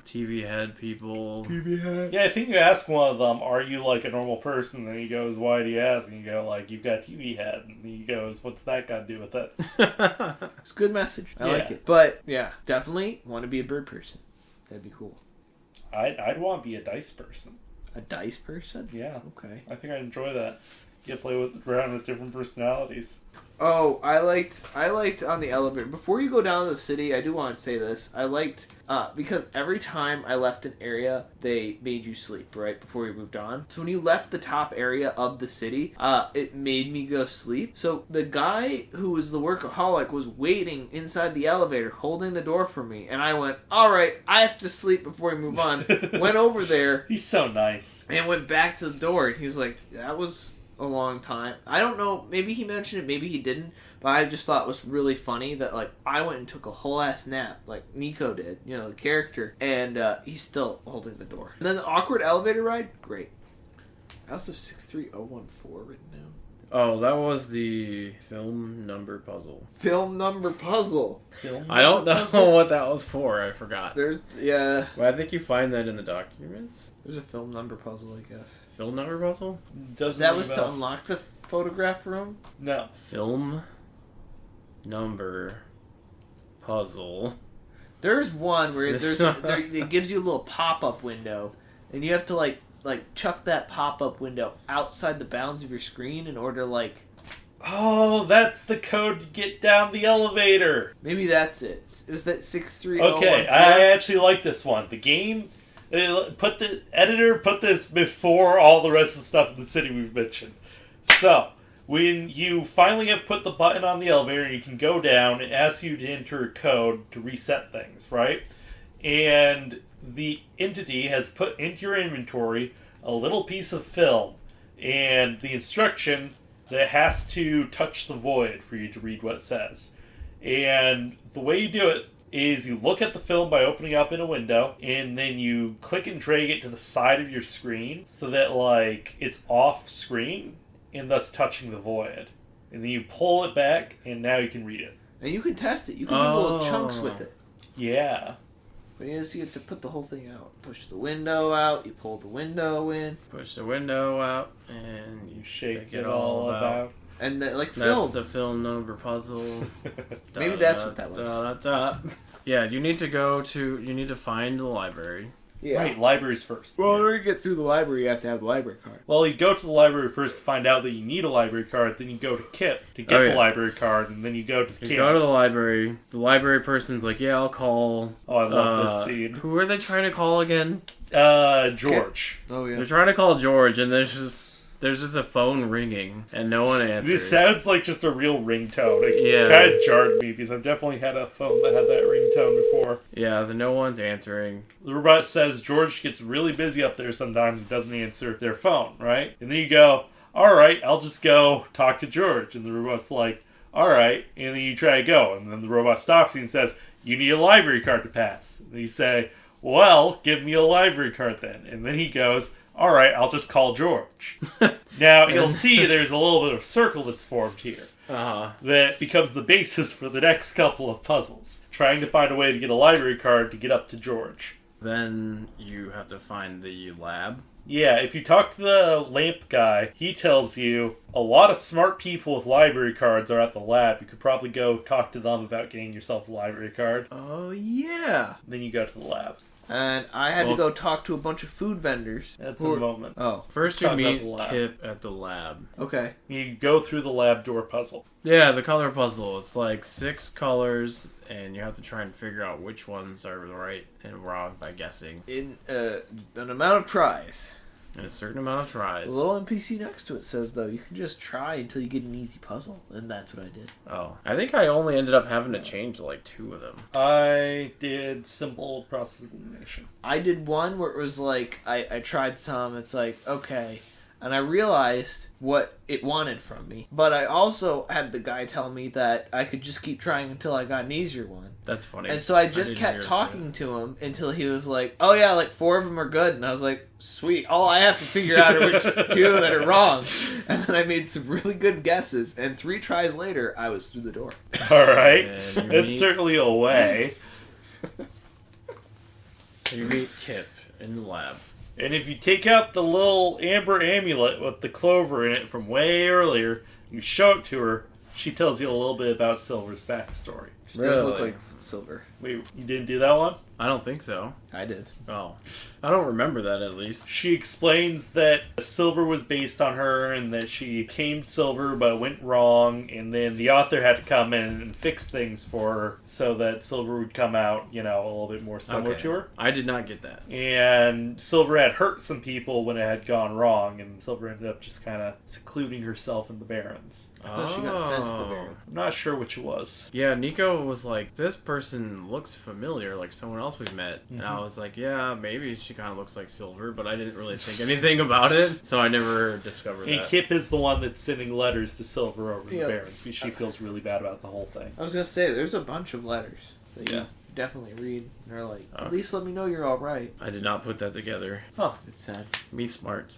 TV head people. Yeah, I think you ask one of them, are you like a normal person? And he goes, why do you ask? And you go, like, you've got TV head. And he goes, what's that got to do with it? It's a good message. I like Yeah. it. But yeah, definitely want to be a bird person. That'd be cool. I'd want to be a dice person. A dice person? Yeah. Okay. I think I'd enjoy that. You play around with different personalities. Oh, I liked on the elevator. Before you go down to the city, I do want to say this. I liked, because every time I left an area, they made you sleep, right, before we moved on. So when you left the top area of the city, it made me go sleep. So the guy who was the workaholic was waiting inside the elevator, holding the door for me. And I went, all right, I have to sleep before we move on. Went over there. He's so nice. And went back to the door. And he was like, that was a long time. I don't know, maybe he mentioned it, maybe he didn't, but I just thought it was really funny that, like, I went and took a whole ass nap, like Nico did, you know, the character, and he's still holding the door. And then the awkward elevator ride, great. I also have 63014 written down. Oh, that was the film number puzzle. Film number puzzle. I don't know what that was for. I forgot. There's, yeah, But I think you find that in the documents. there's a film number puzzle, I guess. Film number puzzle? Doesn't That ring was a to bell. unlock the photograph room? No. Film number puzzle. There's one where it gives you a little pop-up window, and you have to like chuck that pop-up window outside the bounds of your screen in order like Oh, that's the code to get down the elevator. maybe that's it. It was that 63014. Okay, I actually like this one. The game, put the editor put this before all the rest of the stuff in the city we've mentioned. So, when you finally have put the button on the elevator and you can go down, it asks you to enter a code to reset things, right? And the entity has put into your inventory a little piece of film and the instruction that it has to touch the void for you to read what it says. And the way you do it is you look at the film by opening up in a window, and then you click and drag it to the side of your screen so that, like, it's off screen and thus touching the void. And then you pull it back, and now you can read it. And you can test it. You can do little chunks with it. Yeah. But you just get to put the whole thing out. Push the window out, you pull the window in. Push the window out, and you Shake Take it all about. And then, like, That's film. the film number puzzle. Maybe that's what that was. Yeah, you need to find the library. Yeah. Right, libraries first. Well, in order to get through the library, you have to have the library card. Well, you go to the library first to find out that you need a library card, then you go to Kip to get Oh, yeah. the library card, and then you go to You Kim. go to the library. The library person's like, "Yeah, I'll call." Oh, I love this scene. Who are they trying to call again? George. Oh, They're trying to call George, and there's just a phone ringing, and no one answers. This sounds like just a real ringtone. It Yeah. kind of jarred me because I've definitely had a phone that had that ringtone before. Yeah, so no one's answering. The robot says George gets really busy up there sometimes and doesn't answer their phone, right? And then you go, alright, I'll just go talk to George. And the robot's like, alright. And then you try to go. And then the robot stops you and says, you need a library card to pass. And you say, well, give me a library card then. And then he goes, alright, I'll just call George. Now, you'll see there's a little bit of circle that's formed here. That becomes the basis for the next couple of puzzles. Trying to find a way to get a library card to get up to George. Then you have to find the lab. Yeah, if you talk to the lamp guy, he tells you a lot of smart people with library cards are at the lab. You could probably go talk to them about getting yourself a library card. Oh, yeah. Then you go to the lab. And I had to go talk to a bunch of food vendors. That's in a moment. Oh, First you Talk about meet the lab. Kip at the lab. okay. You go through the lab door puzzle. Yeah, the color puzzle. It's like 6 colors, and you have to try and figure out which ones are right and wrong by guessing. In an amount of tries. And a certain amount of The tries. little NPC next to it says, though, you can just try until you get an easy puzzle. And that's what I did. Oh. I think I only ended up having to change like 2 of them. I did simple process elimination. I did one where it was like, I tried some, it's like, okay, and I realized what it wanted from me. But I also had the guy tell me that I could just keep trying until I got an easier one. That's funny. And so I just kept talking to him until he was like, oh yeah, like 4 of them are good. And I was like, sweet. All I have to figure out are which 2 that are wrong. And then I made some really good guesses. And 3 tries later, I was through the door. All right. That's certainly a way. You meet Kip in the lab. And if you take out the little amber amulet with the clover in it from way earlier, you show it to her, she tells you a little bit about Silver's backstory. She does look like Silver. Wait, you didn't do that one? I don't think so. I did. Oh. I don't remember that, at least. She explains that Silver was based on her and that she tamed Silver but went wrong, and then the author had to come in and fix things for her so that Silver would come out, a little bit more similar to her. I did not get that. And Silver had hurt some people when it had gone wrong, and Silver ended up just kind of secluding herself in the Barrens. I thought she got sent to the Baron. I'm not sure which it was. Yeah, Nico was like, this person looks familiar, like someone else we've met. Mm-hmm. And I was like, yeah, maybe she kind of looks like Silver, but I didn't really think anything about it, so I never discovered that. And Kip is the one that's sending letters to Silver over the Barrens because she feels really bad about the whole thing. I was going to say, there's a bunch of letters that you definitely read. And they're like, at least let me know you're all right. I did not put that together. Huh. It's sad. Me smart.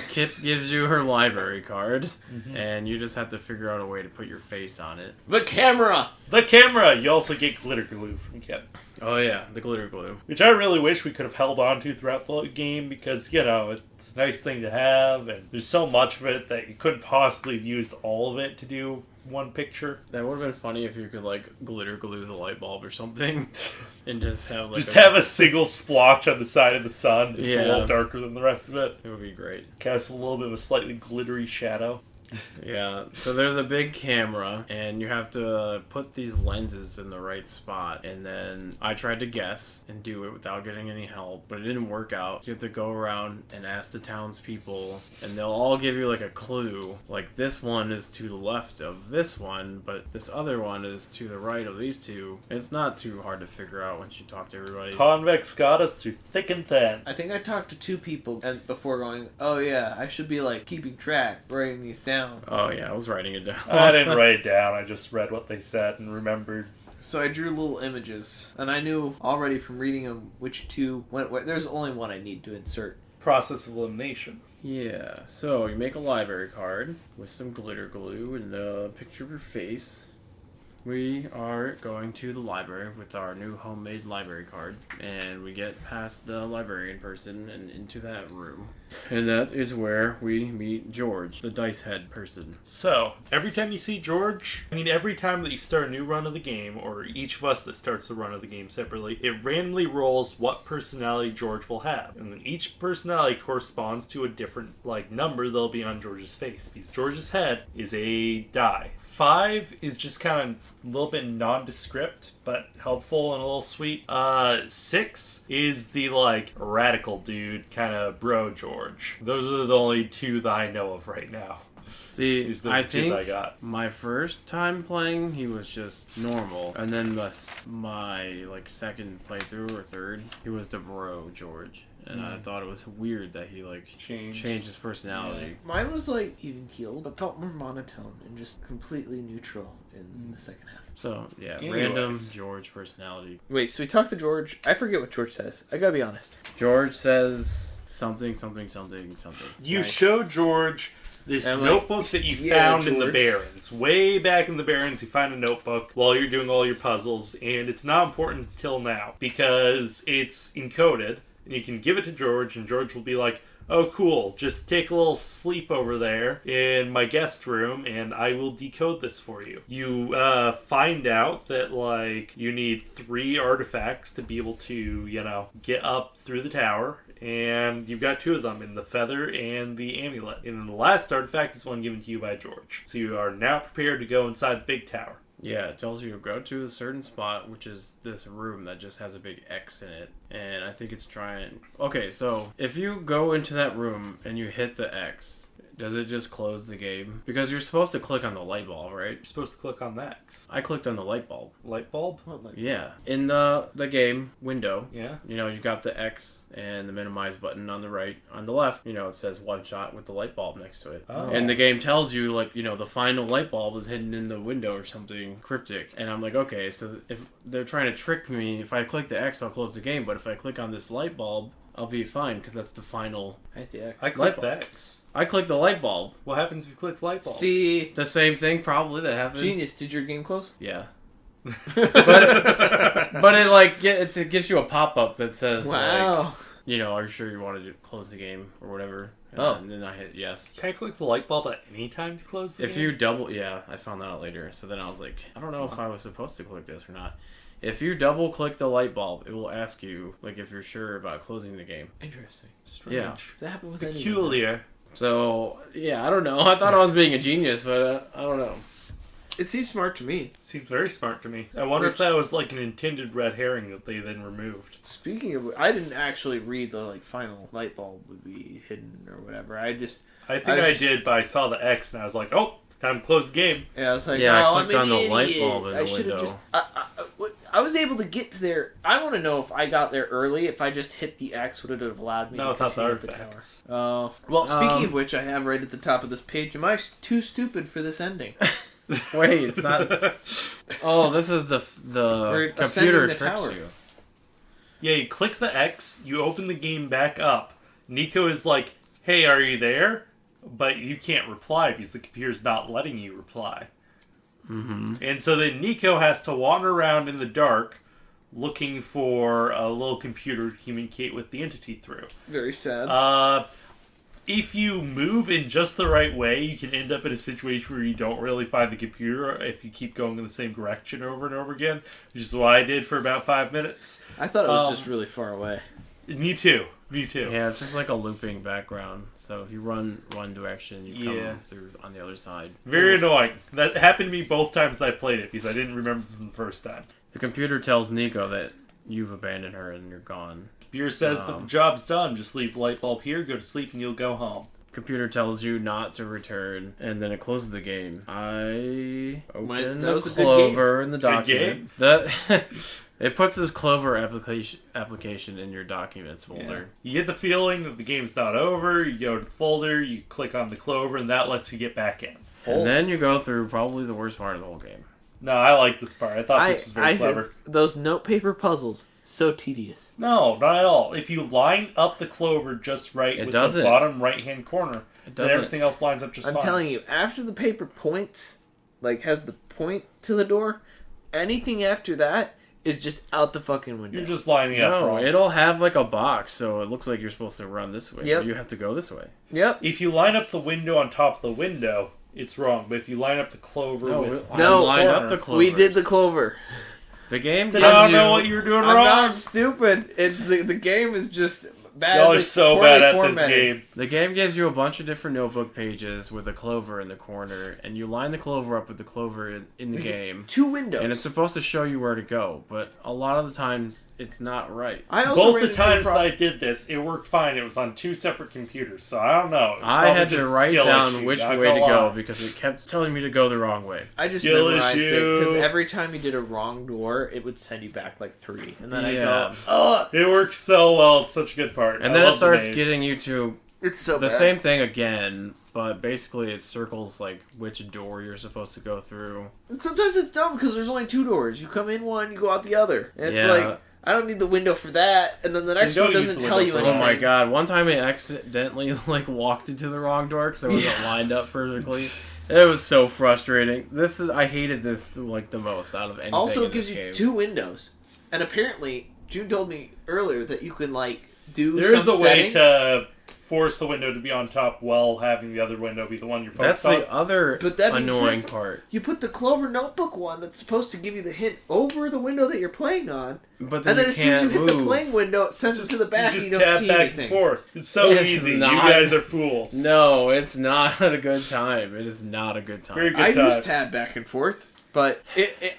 Kip gives you her library card, and you just have to figure out a way to put your face on it. The camera! The camera! You also get glitter glue from Kip. Oh yeah, the glitter glue. Which I really wish we could have held on to throughout the game because, it's a nice thing to have, and there's so much of it that you couldn't possibly have used all of it to do one picture. That would have been funny if you could, glitter glue the light bulb or something, and just have, have a single splotch on the side of the sun. It's a little darker than the rest of it. It would be great. Cast a little bit of a slightly glittery shadow. Yeah, so there's a big camera, and you have to put these lenses in the right spot, and then I tried to guess and do it without getting any help, but it didn't work out. You have to go around and ask the townspeople, and they'll all give you, a clue, this one is to the left of this one, but this other one is to the right of these two. It's not too hard to figure out once you talk to everybody. Convex got us through thick and thin. I think I talked to 2 people and before going, oh yeah, I should be, keeping track, writing these down. Oh yeah, I was writing it down. I didn't write it down. I just read what they said and remembered. So I drew little images, and I knew already from reading them which 2 went where. There's only one I need to insert. Process of elimination. Yeah, so you make a library card with some glitter glue and a picture of your face. We are going to the library with our new homemade library card, and we get past the librarian person and into that room. And that is where we meet George, the dice head person. So, every time you see George, every time that you start a new run of the game, or each of us that starts the run of the game separately, it randomly rolls what personality George will have. And then each personality corresponds to a different, number that'll be on George's face, because George's head is a die. 5 is just kind of a little bit nondescript, but helpful and a little sweet. 6 is the, radical dude, kind of bro George. Those are the only 2 that I know of right now. See, I think I got. My first time playing, he was just normal. And then my second playthrough or third, he was the bro George. And I thought it was weird that he changed his personality. Yeah. Mine was even keeled, but felt more monotone and just completely neutral in the second half. So random George personality. Wait, so we talked to George. I forget what George says. I gotta be honest. George says something, something, something, something. You show George this notebook that you found in the Barrens. Way back in the Barrens, you find a notebook while you're doing all your puzzles, and it's not important until now because it's encoded. And you can give it to George, and George will be like, oh, cool, just take a little sleep over there in my guest room, and I will decode this for you. You find out that, you need 3 artifacts to be able to, get up through the tower, and you've got 2 of them, in the feather and the amulet. And the last artifact is one given to you by George. So you are now prepared to go inside the big tower. Yeah, it tells you to go to a certain spot, which is this room that just has a big X in it. And I think it's trying... Okay, so if you go into that room and you hit the X, does it just close the game? Because you're supposed to click on the light bulb, right? You're supposed to click on the X. I clicked on the light bulb. Light bulb? What, like, Yeah. In the game window, Yeah. you know, you got the X and the minimize button on the right. On the left, you know, it says OneShot with the light bulb next to it. Oh. And the game tells you, like, you know, the final light bulb is hidden in the window or something cryptic. And I'm like, okay, so if they're trying to trick me, if I click the X, I'll close the game. But if I click on this light bulb, I'll be fine because that's the final. I hit the X. I clicked the X. I clicked the light bulb. What happens if you click light bulb? See, The same thing probably that happened. genius. Did your game close? Yeah. But it like it gives you a pop up that says like, you know, are you sure you want to close the game or whatever? And then I hit yes. Can I click the light bulb at any time to close the If game? you double, yeah, I found that out later. So then I was like, I don't know if I was supposed to click this or not. If you double click the light bulb, it will ask you like if you're sure about closing the game. Interesting. Strange. Yeah. Does that happen with any? Peculiar. So yeah, I don't know. I thought I was being a genius, but I don't know. It seems smart to me. Seems very smart to me. I wonder if that was like an intended red herring that they then removed. Speaking of, I didn't actually read the like final light bulb would be hidden or whatever. I think I did, but I saw the X and I was like, oh, time to close the game. Yeah, I was like, Yeah, I oh, clicked I'm on an the light idiot. bulb in the I should have window. just. I was able to get to there. I want to know if I got there early. If I just hit the X, would it have allowed me No, to without the continue with the tower? artifacts. Oh, well. Speaking of which, I have right at the top of this page. Am I too stupid for this ending? Wait, it's not. Oh, this is the We're computer ascending the tricks tower. you. Yeah, you click the X, you open the game back up. Nico is like, hey, are you there? But you can't reply because the computer's not letting you reply. Mm-hmm. And so then Nico has to wander around in the dark looking for a little computer to communicate with the entity through. Very sad. If you move in just the right way, you can end up in a situation where you don't really find the computer if you keep going in the same direction over and over again, which is what I did for about 5 minutes. I thought it was just really far away. Me too. Me too. Yeah, it's just like a looping background. So if you run one direction, you come through on the other side. Very annoying. That happened to me both times that I played it because I didn't remember from the first time. The computer tells Nico that you've abandoned her and you're gone. Computer says that the job's done. Just leave the light bulb here, go to sleep, and you'll go home. Computer tells you not to return, and then it closes the game. I open the was a good Clover in the Good document. That it puts this Clover application in your documents folder. You get the feeling that the game's not over. You go to the folder, you click on the Clover, and that lets you get back in. And then you go through probably the worst part of the whole game. No, I like this part. I thought this was very clever. Those note paper puzzles, so tedious. No, not at all. If you line up the Clover just right It with doesn't. the bottom right-hand corner, It then doesn't. everything else lines up just I'm fine. telling you, after the paper points, like has the point to the door, anything after that is just out the fucking window. You're just lining up No, wrong. it'll have like a box, so it looks like you're supposed to run this way. Yep. But you have to go this way. Yep. If you line up the window on top of the window, it's wrong. But if you line up the Clover with No, I lined up corner, the Clovers. We did the Clover. The game then gives I don't you... know what you were doing I'm wrong. not stupid. It's the game is just bad. Y'all are so bad at this game. The game gives you a bunch of different notebook pages with a clover in the corner, and you line the clover up with the clover in the game, Two windows. and it's supposed to show you where to go, but a lot of the times it's not right. I also Both ran the into a times that problem- I did this, it worked fine. It was on two separate computers, so I don't know. It was I probably had to just a write skill down issue, which not way to gonna go lie. because it kept telling me to go the wrong way. I just Skill memorized it issue. because every time you did a wrong door, it would send you back like 3, and then I Yeah. go, "Ugh, It works so well. It's such a good part. And I then it love the starts maze. getting you to it's so the bad." same thing again, but basically it circles like which door you're supposed to go through. And sometimes it's dumb because there's only 2 doors. You come in one, you go out the other. And it's Yeah. like, I don't need the window for that, and then the next don't one use doesn't the tell window you for anything. Oh my god! One time I accidentally like walked into the wrong door because I wasn't lined up perfectly. It was so frustrating. I hated this like the most out of anything. Also, in it gives this you game. 2 windows, and apparently June told me earlier that you can like do. There is a some way setting. to force the window to be on top while having the other window be the one you're That's focused the on. other But that being annoying said- part. You put the Clover Notebook one that's supposed to give you the hint over the window that you're playing on, But then and then you as soon as you can't hit the move. playing window, it sends it to the back, you and just you don't tap see back anything. and forth. It's so It's easy. not. You guys are fools. No, it's not a good time. It is not a good time. Very good I time. use tab back and forth. But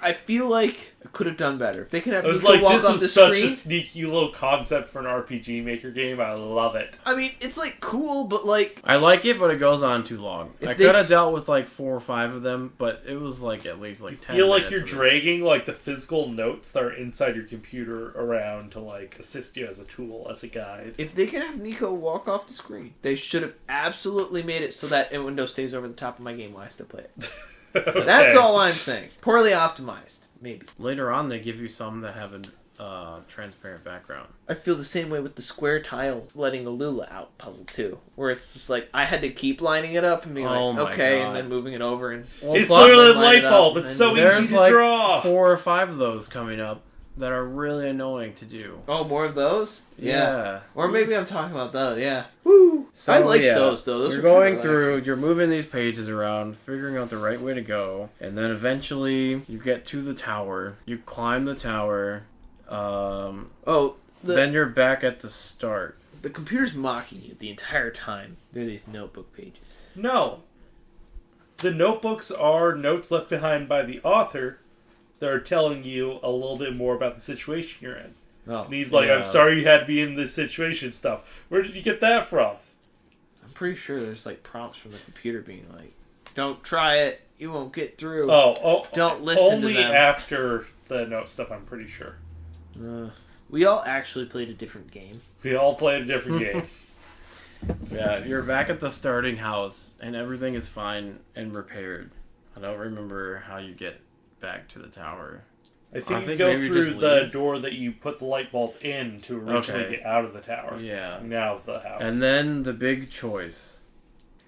I feel like I could have done better. If they could have I was Nico like, walk this off the was such screen. a sneaky little concept for an RPG Maker game. I love it. I mean, it's like cool, but like I like it, but it goes on too long. If I they- could have dealt with like 4 or 5 of them, but it was like at least like 10 Feel like minutes you're of this. dragging like the physical notes that are inside your computer around to like assist you as a tool, as a guide. if they could have Nico walk off the screen, they should have absolutely made it so that window stays over the top of my game while I still play it. Okay. That's all I'm saying. Poorly optimized, maybe. Later on, they give you some that have a transparent background. I feel the same way with the square tile letting the Lula out puzzle too, where it's just like I had to keep lining it up and being Oh like, my okay, God. and then moving it over and Well, It's plus, literally a line light it up, bulb. and It's so there's easy to like draw. 4 or 5 of those coming up that are really annoying to do. oh, more of those. Yeah. Or maybe I'm talking about those. Yeah. Woo. So, I like yeah, those though. Those you're are kinda going relaxing. through, you're moving these pages around, figuring out the right way to go, and then eventually you get to the tower. You climb the tower. Oh, Then you're back at the start. the computer's mocking you the entire time. They're these notebook pages. No. The notebooks are notes left behind by the author that are telling you a little bit more about the situation you're in. Oh, And he's like, Yeah. I'm sorry you had to be in this situation stuff. Where did you get that from? I'm pretty sure there's like prompts from the computer being like, "Don't try it. You won't get through." Oh, Don't listen to only them. after the note stuff, I'm pretty sure. We all actually played a different game. We all played a different game. Yeah, you're back at the starting house, and everything is fine and repaired. I don't remember how you get back to the tower. I think you think go maybe through just the leave. door that you put the light bulb in to originally Okay. get out of the tower. Yeah. Now of the house. And then the big choice.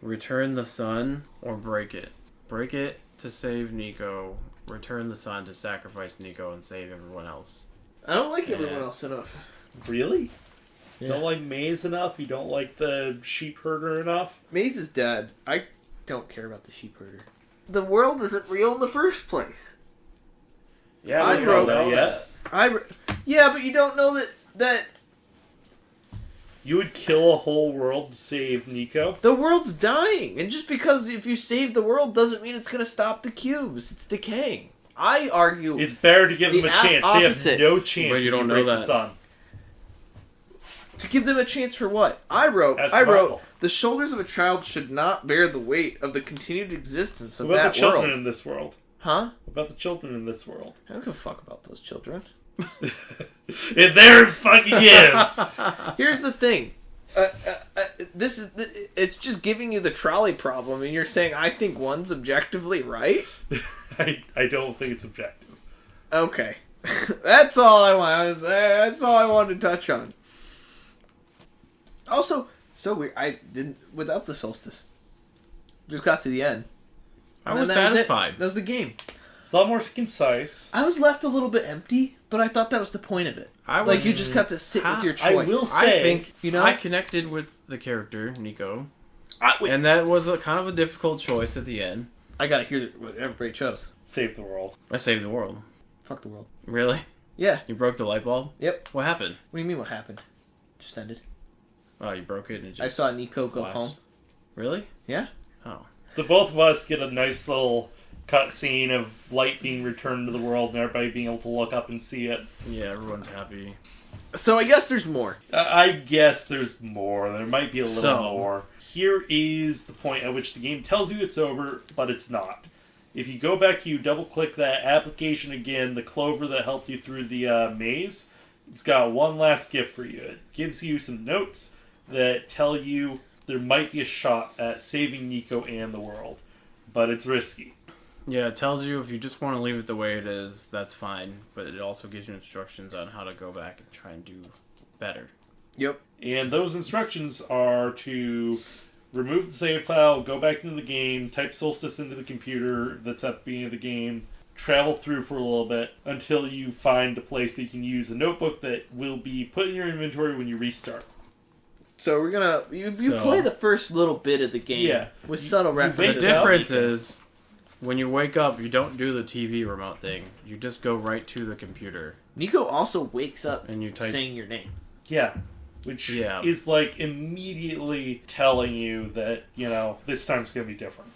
Return the sun or break it. Break it to save Nico. Return the sun to sacrifice Nico and save everyone else. I don't like Yeah. everyone else enough. Really? You Yeah. don't like Maze enough? You don't like the sheep herder enough? Maze is dead. I don't care about the sheep herder. The world isn't real in the first place. Yeah, I we wrote don't know that. Yeah, but you don't know that You would kill a whole world to save Nico? the world's dying, and just because if you save the world doesn't mean it's gonna stop the cubes. It's decaying. I argue It's better to give The them a chance. opposite. They have no chance But you if don't know break the that. sun. to give them a chance for what? I wrote That's I wrote survival. the shoulders of a child should not bear the weight of the continued existence of What about that the children world. in this world? Huh? What about the children in this world? I don't give a fuck about those children. And there it fucking is! Here's the thing. This is it's just giving you the trolley problem, and you're saying I think one's objectively right. I don't think it's objective. Okay, that's all I want. That's all I wanted to touch on. Also, so weird. I didn't without the solstice. Just got to the end. I And was then that it. satisfied. That was the game. It's a lot more concise. I was left a little bit empty, but I thought that was the point of it. I was, Like you just got to sit with your I choice. will I say, think you know? I connected with the character Nico, Wait, and that was a kind of a difficult choice at the end. I gotta hear what everybody chose. save the world. I saved the world. Fuck the world. Really? Yeah. You broke the light bulb? Yep. What happened? What do you mean? What happened? Just ended. Oh, you broke it and it just I saw Nico go flashed. home. Really? Yeah. Oh. The both of us get a nice little cut scene of light being returned to the world and everybody being able to look up and see it. Yeah, everyone's happy. So I guess there's more. I guess there's more. There might be a little So- more. Here is the point at which the game tells you it's over, but it's not. If you go back, you double-click that application again, the clover that helped you through the maze, it's got one last gift for you. It gives you some notes that tell you there might be a shot at saving Nico and the world, but it's risky. Yeah, it tells you if you just want to leave it the way it is, that's fine. But it also gives you instructions on how to go back and try and do better. Yep. And those instructions are to remove the save file, go back into the game, type Solstice into the computer that's at the beginning of the game, travel through for a little bit until you find a place that you can use a notebook that will be put in your inventory when you restart. So we're gonna you So- play the first little bit of the game Yeah. with subtle you The references. wake up. difference is, when you wake up, you don't do the TV remote thing. You just go right to the computer Nico also wakes up and you type. saying your name. Yeah. Which Yeah. is like immediately telling you that, this time's going to be different.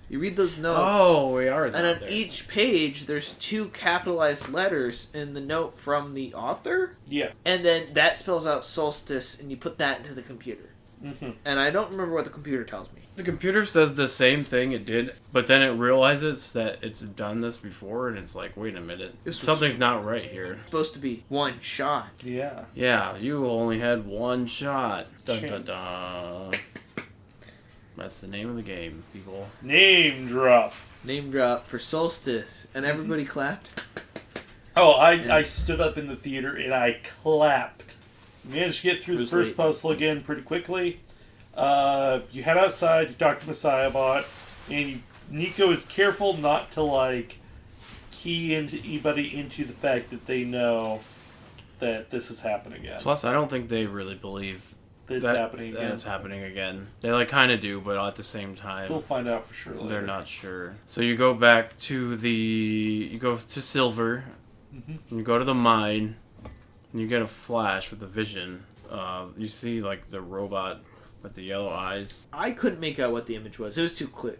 You read those notes. Oh, we are. And on each page, there's 2 capitalized letters in the note from the author. Yeah. And then that spells out solstice, and you put that into the computer. Mm-hmm. And I don't remember what the computer tells me. The computer says the same thing it did, but then it realizes that it's done this before, and it's like, wait a minute, something's not right here. It's supposed to be one shot. Yeah. Yeah, you only had one shot. Dun dun dun. That's the name of the game, people. Name drop. Name drop for solstice, and everybody clapped. Oh, I stood up in the theater and I clapped. Managed to get through the first puzzle again pretty quickly. You head outside, you talk to Messiahbot, and Nico is careful not to, like, key anybody into the fact that they know that this has happened again. Plus, I don't think they really believe It's happening again. That it's happening again. They, like, kind of do, but at the same time, We'll find out for sure later. They're not sure. So you go back to you go to Silver, and you go to the mine, and you get a flash with a vision. You see, like, the robot with the yellow eyes. I couldn't make out what the image was. It was too quick.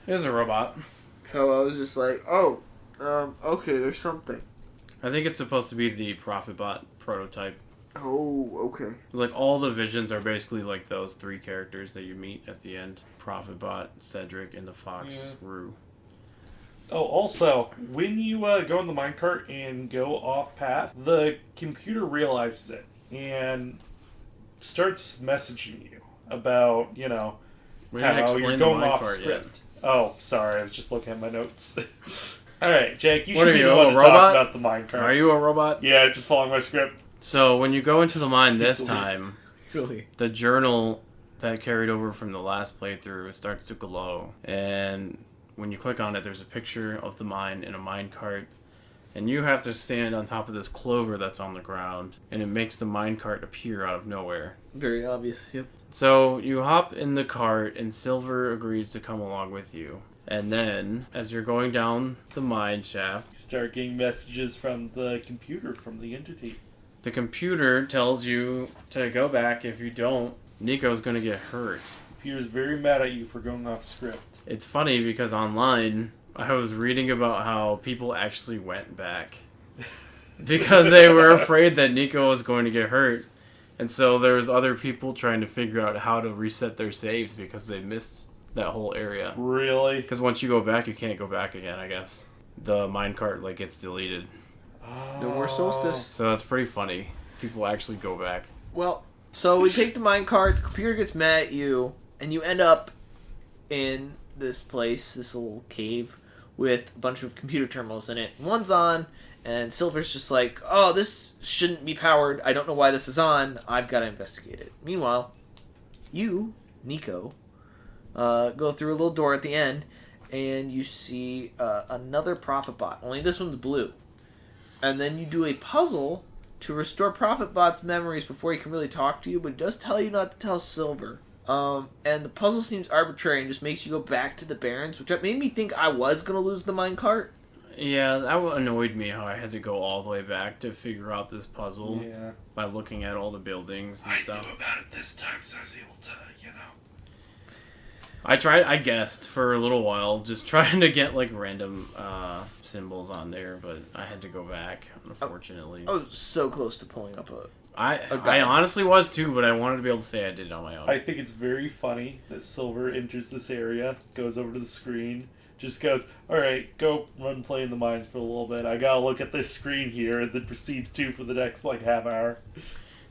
It was a robot. So I was just like, oh, okay, there's something. I think it's supposed to be the ProfitBot prototype. Oh, okay. Like, all the visions are basically like those 3 characters that you meet at the end. ProfitBot, Cedric, and the Fox Rue. Oh, also, when you go in the minecart and go off path, the computer realizes it and starts messaging you about, We didn't how explain you're the going off minecart script. Oh, sorry, I was just looking at my notes. Alright, Jake, you What should are be you, the one a to robot? talk about the minecart. Are you a robot? Yeah, just following my script. So, when you go into the mine this time, Really? the journal that carried over from the last playthrough starts to glow. And when you click on it, there's a picture of the mine in a minecart. And you have to stand on top of this clover that's on the ground. And it makes the minecart appear out of nowhere. Very obvious, yep. So you hop in the cart, and Silver agrees to come along with you. And then, as you're going down the mine shaft, You start getting messages from the computer, from the entity. the computer tells you to go back. If you don't, Nico's going to get hurt. The computer's very mad at you for going off script. It's funny because online, I was reading about how people actually went back. Because they were afraid that Nico was going to get hurt. And so there was other people trying to figure out how to reset their saves because they missed that whole area. Really? Because once you go back, you can't go back again, I guess. The minecart, like, gets deleted. No more solstice. So that's pretty funny. People actually go back. Well, so we take the minecart, the computer gets mad at you, and you end up in this place, this little cave, with a bunch of computer terminals in it. One's on, and Silver's just like, oh, this shouldn't be powered. I don't know why this is on. I've got to investigate it. Meanwhile, you, Nico, go through a little door at the end, and you see another ProfitBot. Only this one's blue. And then you do a puzzle to restore ProfitBot's memories before he can really talk to you, but it does tell you not to tell Silver. And the puzzle seems arbitrary and just makes you go back to the Barrens, which made me think I was going to lose the minecart. Yeah, that annoyed me how I had to go all the way back to figure out this puzzle by looking at all the buildings and stuff. I knew about it this time, so I was able to, I guessed for a little while, just trying to get like random symbols on there, but I had to go back, unfortunately. I was so close to pulling up I honestly was too, but I wanted to be able to say I did it on my own. I think it's very funny that Silver enters this area, goes over to the screen, just goes, alright, go run play in the mines for a little bit. I gotta look at this screen here, and then proceeds to for the next, half hour.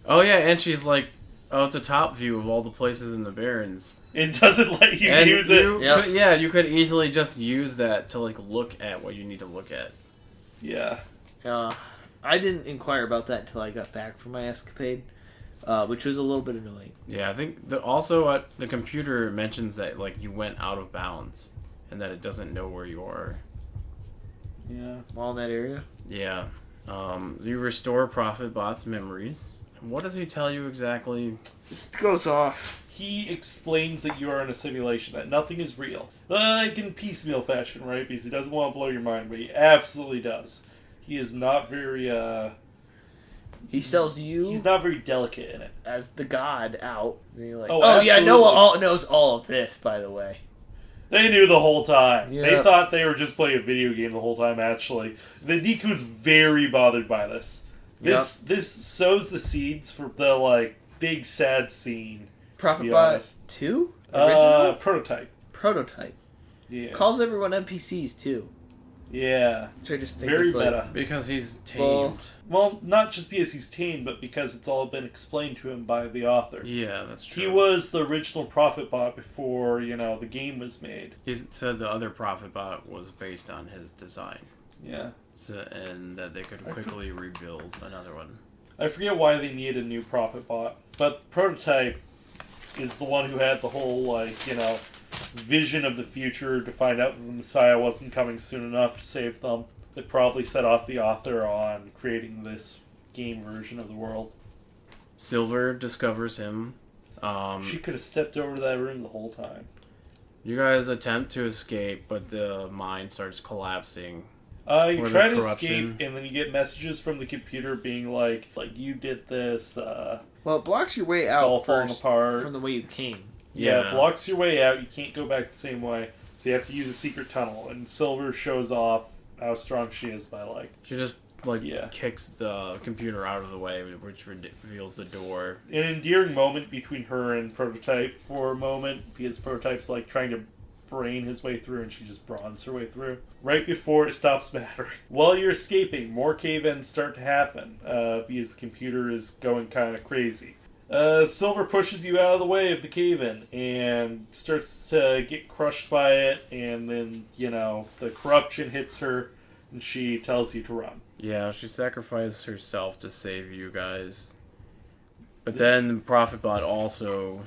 Oh yeah, and she's like, oh, it's a top view of all the places in the Barrens. It doesn't let you And use it. Yep. You could easily just use that to look at what you need to look at. Yeah. I didn't inquire about that until I got back from my escapade, which was a little bit annoying. Yeah, I think also the computer mentions that you went out of bounds and that it doesn't know where you are. Yeah. All in that area? Yeah. You restore ProfitBot's memories. What does he tell you exactly? It goes off. He explains that you are in a simulation, that nothing is real. Like in piecemeal fashion, right? Because he doesn't want to blow your mind, but he absolutely does. He is not very, He sells you he's not very delicate in it. as the god out. And you're like, Oh, oh yeah, absolutely. knows all of this, by the way. They knew the whole time. Yeah. They thought they were just playing a video game the whole time, actually. The Niku's very bothered by this. This sows the seeds for the, like, big sad scene. Profit Bot 2? Prototype. Prototype. Yeah. Calls everyone NPCs, too. Yeah. Which I just think Very is like, meta. Because he's tamed. Well, not just because he's tamed, but because it's all been explained to him by the author. Yeah, that's true. He was the original Prophet Bot before, the game was made. He said the other Prophet Bot was based on his design. Yeah. And that they could quickly rebuild another one. I forget why they needed a new Prophet Bot, but Prototype is the one who had the whole, vision of the future to find out that the Messiah wasn't coming soon enough to save them. They probably set off the author on creating this game version of the world. Silver discovers him. She could have stepped over to that room the whole time. You guys attempt to escape, but the mine starts collapsing. You try to escape, and then you get messages from the computer being like you did this. Well, it blocks your way It's out all falling first apart. from the way you came. Yeah, it blocks your way out. You can't go back the same way, so you have to use a secret tunnel. And Silver shows off how strong she is by She just kicks the computer out of the way, which reveals the door. An endearing moment between her and Prototype for a moment, because Prototype's trying to brain his way through, and she just brawns her way through. Right before it stops mattering. While you're escaping, more cave-ins start to happen, because the computer is going kind of crazy. Silver pushes you out of the way of the cave-in and starts to get crushed by it, and then, the corruption hits her, and she tells you to run. Yeah, she sacrificed herself to save you guys. But then Prophet Bot also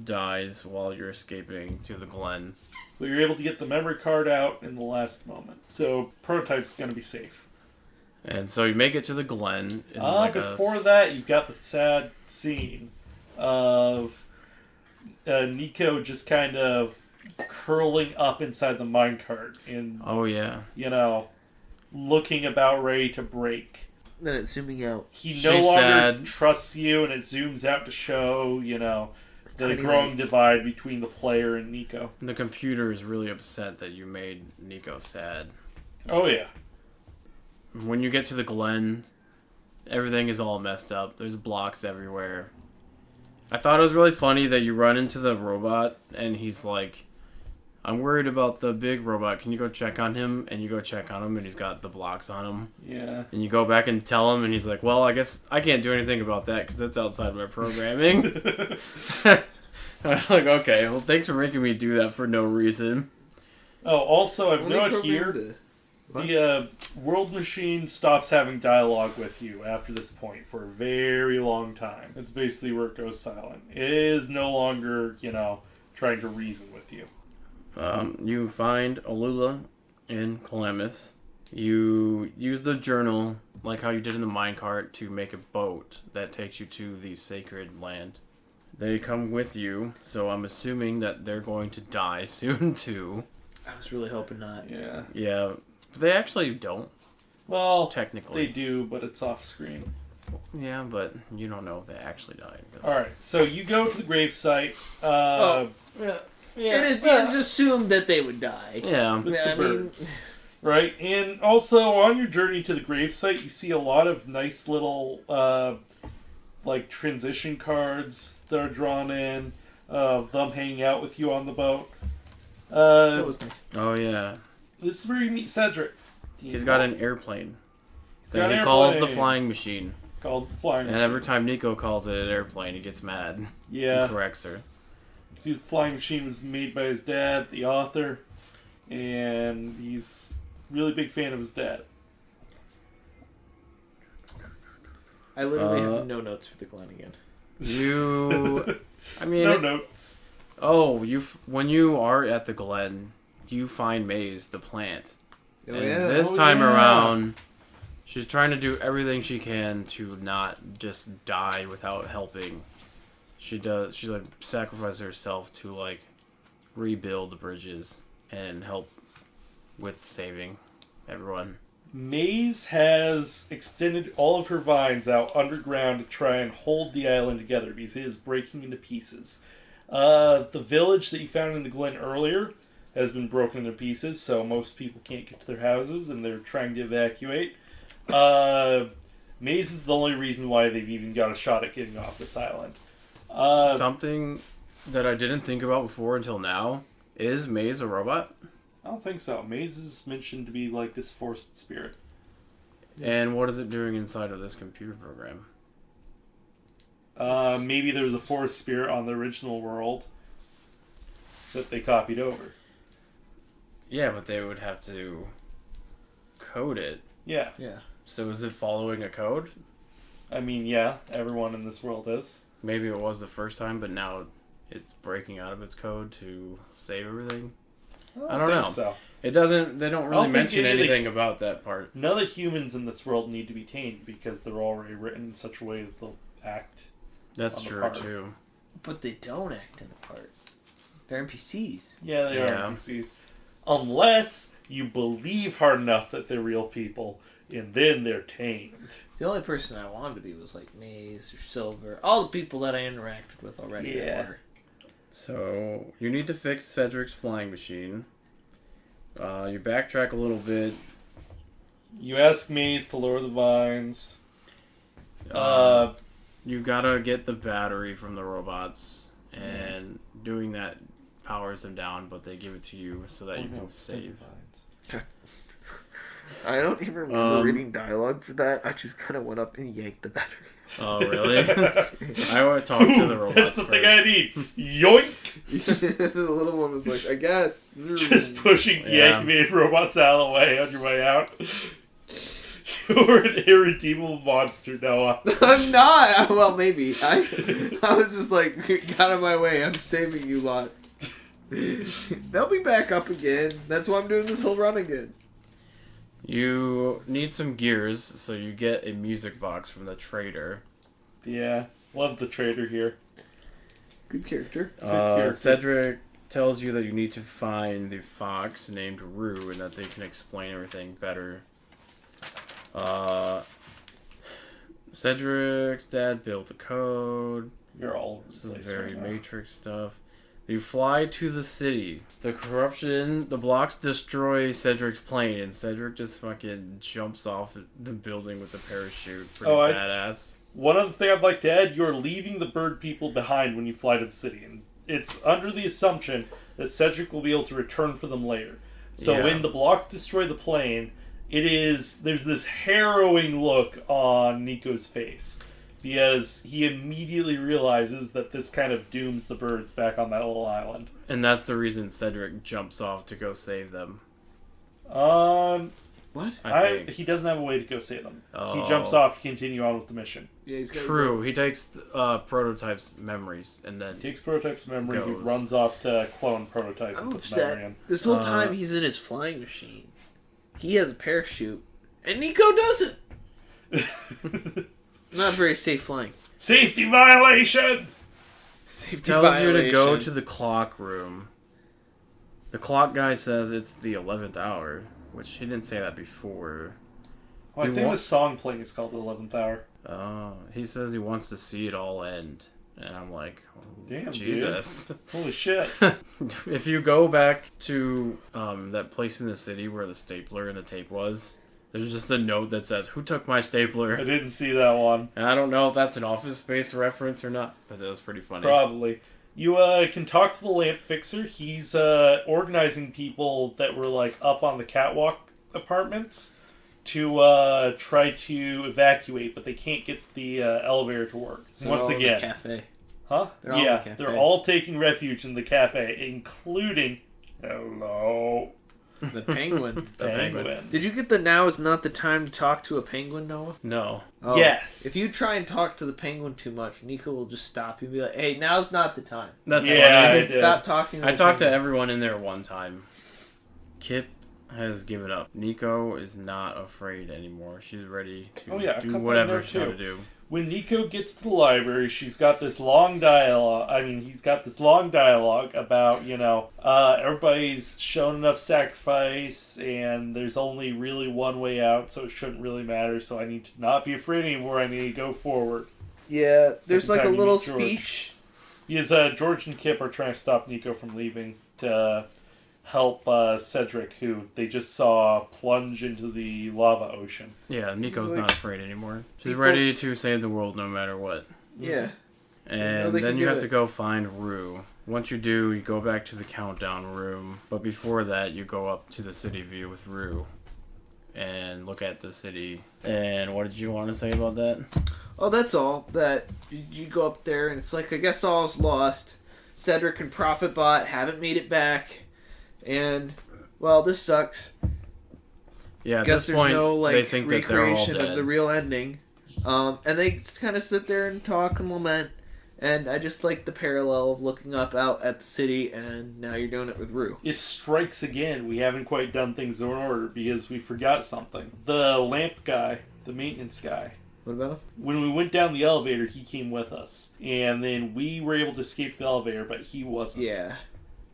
dies while you're escaping to the glens. But you're able to get the memory card out in the last moment, so Prototype's going to be safe. And so you make it to the glen. Before that, you've got the sad scene of Nico just kind of curling up inside the minecart and, oh yeah, looking about ready to break. Then it's zooming out. He no longer trusts you, and it zooms out to show, the growing divide between the player and Nico. The computer is really upset that you made Nico sad. Oh yeah. When you get to the glen, everything is all messed up. There's blocks everywhere. I thought it was really funny that you run into the robot and he's like, I'm worried about the big robot. Can you go check on him? And you go check on him and he's got the blocks on him. Yeah. And you go back and tell him and he's like, well, I guess I can't do anything about that because that's outside my programming. I was like, okay, well, thanks for making me do that for no reason. Oh, also, I've noted here... The World Machine stops having dialogue with you after this point for a very long time. It's basically where it goes silent. It is no longer, trying to reason with you. You find Alula in Calamus. You use the journal, like how you did in the minecart, to make a boat that takes you to the sacred land. They come with you, so I'm assuming that they're going to die soon, too. I was really hoping not. Yeah. Yeah. They actually don't. Well, technically. They do, but it's off screen. Yeah, but you don't know if they actually died. Alright, so you go to the gravesite. Yeah. It is assumed that they would die. Yeah. With the birds. Right? And also, on your journey to the gravesite, you see a lot of nice little, transition cards that are drawn in, of them hanging out with you on the boat. That was nice. Oh, yeah. This is where you meet Cedric. He's got an airplane. So he calls the flying machine. Calls the flying machine. And every time Nico calls it an airplane, he gets mad. Yeah. He corrects her. Because the flying machine was made by his dad, the author, and he's a really big fan of his dad. I literally have no notes for the Glen again. No notes. Oh, when you are at the Glen, you find Maze, the plant. Oh, and yeah. this time around, she's trying to do everything she can to not just die without helping. She sacrifices herself to rebuild the bridges and help with saving everyone. Maze has extended all of her vines out underground to try and hold the island together because it is breaking into pieces. The village that you found in the glen earlier has been broken to pieces, so most people can't get to their houses, and they're trying to evacuate. Maze is the only reason why they've even got a shot at getting off this island. Something that I didn't think about before until now, is Maze a robot? I don't think so. Maze is mentioned to be like this forced spirit. And what is it doing inside of this computer program? Maybe there's a forced spirit on the original world that they copied over. Yeah, but they would have to code it. Yeah. Yeah. So is it following a code? I mean, yeah, everyone in this world is. Maybe it was the first time, but now it's breaking out of its code to save everything. I don't know. So. It doesn't. They don't really think mention any of the- anything about that part. None of the humans in this world need to be tamed because they're already written in such a way that they'll act. That's on the true part. too. But they don't act in the part. They're NPCs. Yeah, they Yeah. are NPCs. Unless you believe hard enough that they're real people, and then they're tamed. The only person I wanted to be was like Maze or Silver. All the people that I interacted with already. Yeah. Were. So you need to fix Cedric's flying machine. You backtrack a little bit. You ask Maze to lower the vines. You gotta get the battery from the robots, and doing that powers them down, but they give it to you so that you can save. I don't even remember reading dialogue for that. I just kind of went up and yanked the battery. Oh, really? I want to talk to the robots That's the first. thing I need. Yoink! The little one was like, I guess. Just pushing the Yeah. activated robots out of the way on your way out. You're an irredeemable monster, Noah. I'm not. Well, maybe. I was just like, get out of my way. I'm saving you lot. They'll be back up again. That's why I'm doing this whole run again. You need some gears, so you get a music box from the trader. Yeah, love the trader here. Good character. character. Cedric tells you that you need to find the fox named Rue and that they can explain everything better. Cedric's dad built the code. You're all This is place very right now. Matrix stuff. You fly to the city. The corruption, the blocks destroy Cedric's plane, and Cedric just fucking jumps off the building with a parachute. Pretty badass. One other thing I'd like to add, you're leaving the bird people behind when you fly to the city. And it's under the assumption that Cedric will be able to return for them later. So Yeah. when the blocks destroy the plane, there's this harrowing look on Nico's face. Because he immediately realizes that this kind of dooms the birds back on that little island. And that's the reason Cedric jumps off to go save them. What? I think. He doesn't have a way to go save them. Oh. He jumps off to continue on with the mission. Yeah, he's got True. He takes Prototype's memories and then... Takes Prototype's memory, he Goes. runs off to clone Prototype. I'm and put the memory upset. This whole time Uh, he's in his flying machine. He has a parachute, and Nico doesn't. in. Not very safe flying. Safety violation! Safety tells you to go violation. to the clock room. The clock guy says it's the 11th hour, which he didn't say that before. Oh, I You think want- the song playing is called the 11th Hour. He says he wants to see it all end. And I'm like, oh, Damn, Jesus. Holy shit. If you go back to that place in the city where the stapler and the tape was, there's just a note that says, "Who took my I stapler?" didn't see that one. And I don't know if that's an Office Space reference or not, but that was pretty funny. Probably. You can talk to the lamp fixer. He's organizing people that were like up on the catwalk apartments to try to evacuate, but they can't get the elevator to work. So Once they're all in the again. cafe. Huh? They're all in Yeah, the cafe. they're all taking refuge in the cafe, including hello The penguin. The penguin. Did you get the now is not the time to talk to a penguin, Noah? No. Oh, Yes. If you try and talk to the penguin too much, Nico will just stop you and be like, hey, now's not the time. That's Yeah, funny. I did. Stop talking to I the talked to penguin. everyone in there one time. Kip has given up. Nico is not afraid anymore. She's ready to Oh, yeah, I do cut that whatever note, she's got to too. do. When Nico gets to the library, she's got this long dialogue. I mean, he's got this long dialogue about, everybody's shown enough sacrifice, and there's only really one way out, so it shouldn't really matter. So I need to not be afraid anymore. I need to go forward. Yeah, there's Second like a time you little meet George. speech. George and Kip are trying to stop Nico from leaving to help Cedric, who they just saw plunge into the lava ocean. Yeah, Nico's Like, not afraid anymore. She's people- ready to save the world no matter what. Yeah. And they then can you do have it. to go find Rue. Once you do, you go back to the countdown room. But before that, you go up to the city view with Rue and look at the city. And what did you want to say about that? Oh, that's all. That you go up there and it's like, I guess all's lost. Cedric and Prophetbot haven't made it back. And, well, this sucks. Yeah, at Guess this there's point, no, they like, think that they're all recreation dead. of the real ending. And they kind of sit there and talk and lament. And I just like the parallel of looking up out at the city, and now you're doing it with Rue. It strikes again. We haven't quite done things in order because we forgot something. The lamp guy, the maintenance guy. What about him? When we went down the elevator, he came with us. And then we were able to escape the elevator, but he wasn't. Yeah.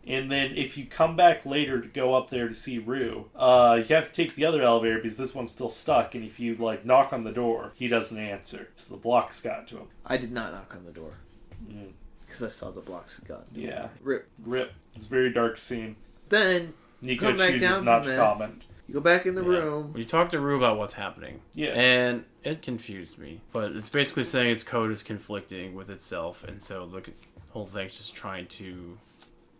And then if you come back later to go up there to see Rue, you have to take the other elevator because this one's still stuck. And if you knock on the door, he doesn't answer. So the blocks got to him. I did not knock on the door. Mm. Because I saw the blocks had gotten. Yeah. Rip. It's a very dark scene. Then Nico come back chooses down not from to that. comment. you go back in the Yeah. room. You talk to Rue about what's happening. Yeah. And it confused me. But it's basically saying its code is conflicting with itself, and so the whole thing's just trying to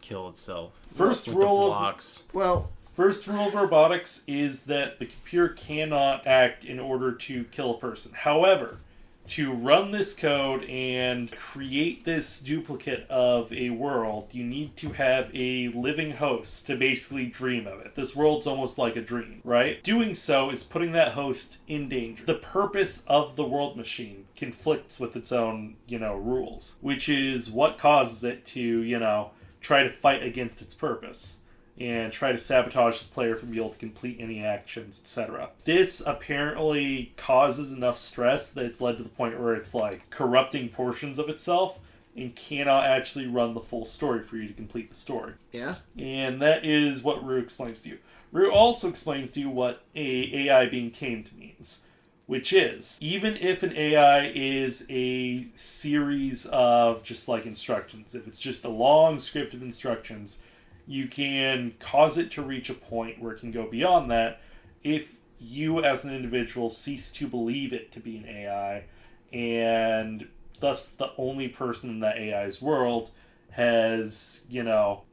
kill itself. First with rule the of- blocks. Well, First rule of robotics is that the computer cannot act in order to kill a person. However, to run this code and create this duplicate of a world, you need to have a living host to basically dream of it. This world's almost like a dream, right? Doing so is putting that host in danger. The purpose of the world machine conflicts with its own, rules, which is what causes it to, try to fight against its purpose and try to sabotage the player from being able to complete any actions, etc. This apparently causes enough stress that it's led to the point where it's corrupting portions of itself and cannot actually run the full story for you to complete the story. yeah. And that is what Rue explains to you. Rue also explains to you what a AI being tamed means, which is, even if an AI is a series of just instructions, if it's just a long script of instructions, you can cause it to reach a point where it can go beyond that if you as an individual cease to believe it to be an AI, and thus the only person in that AI's world has,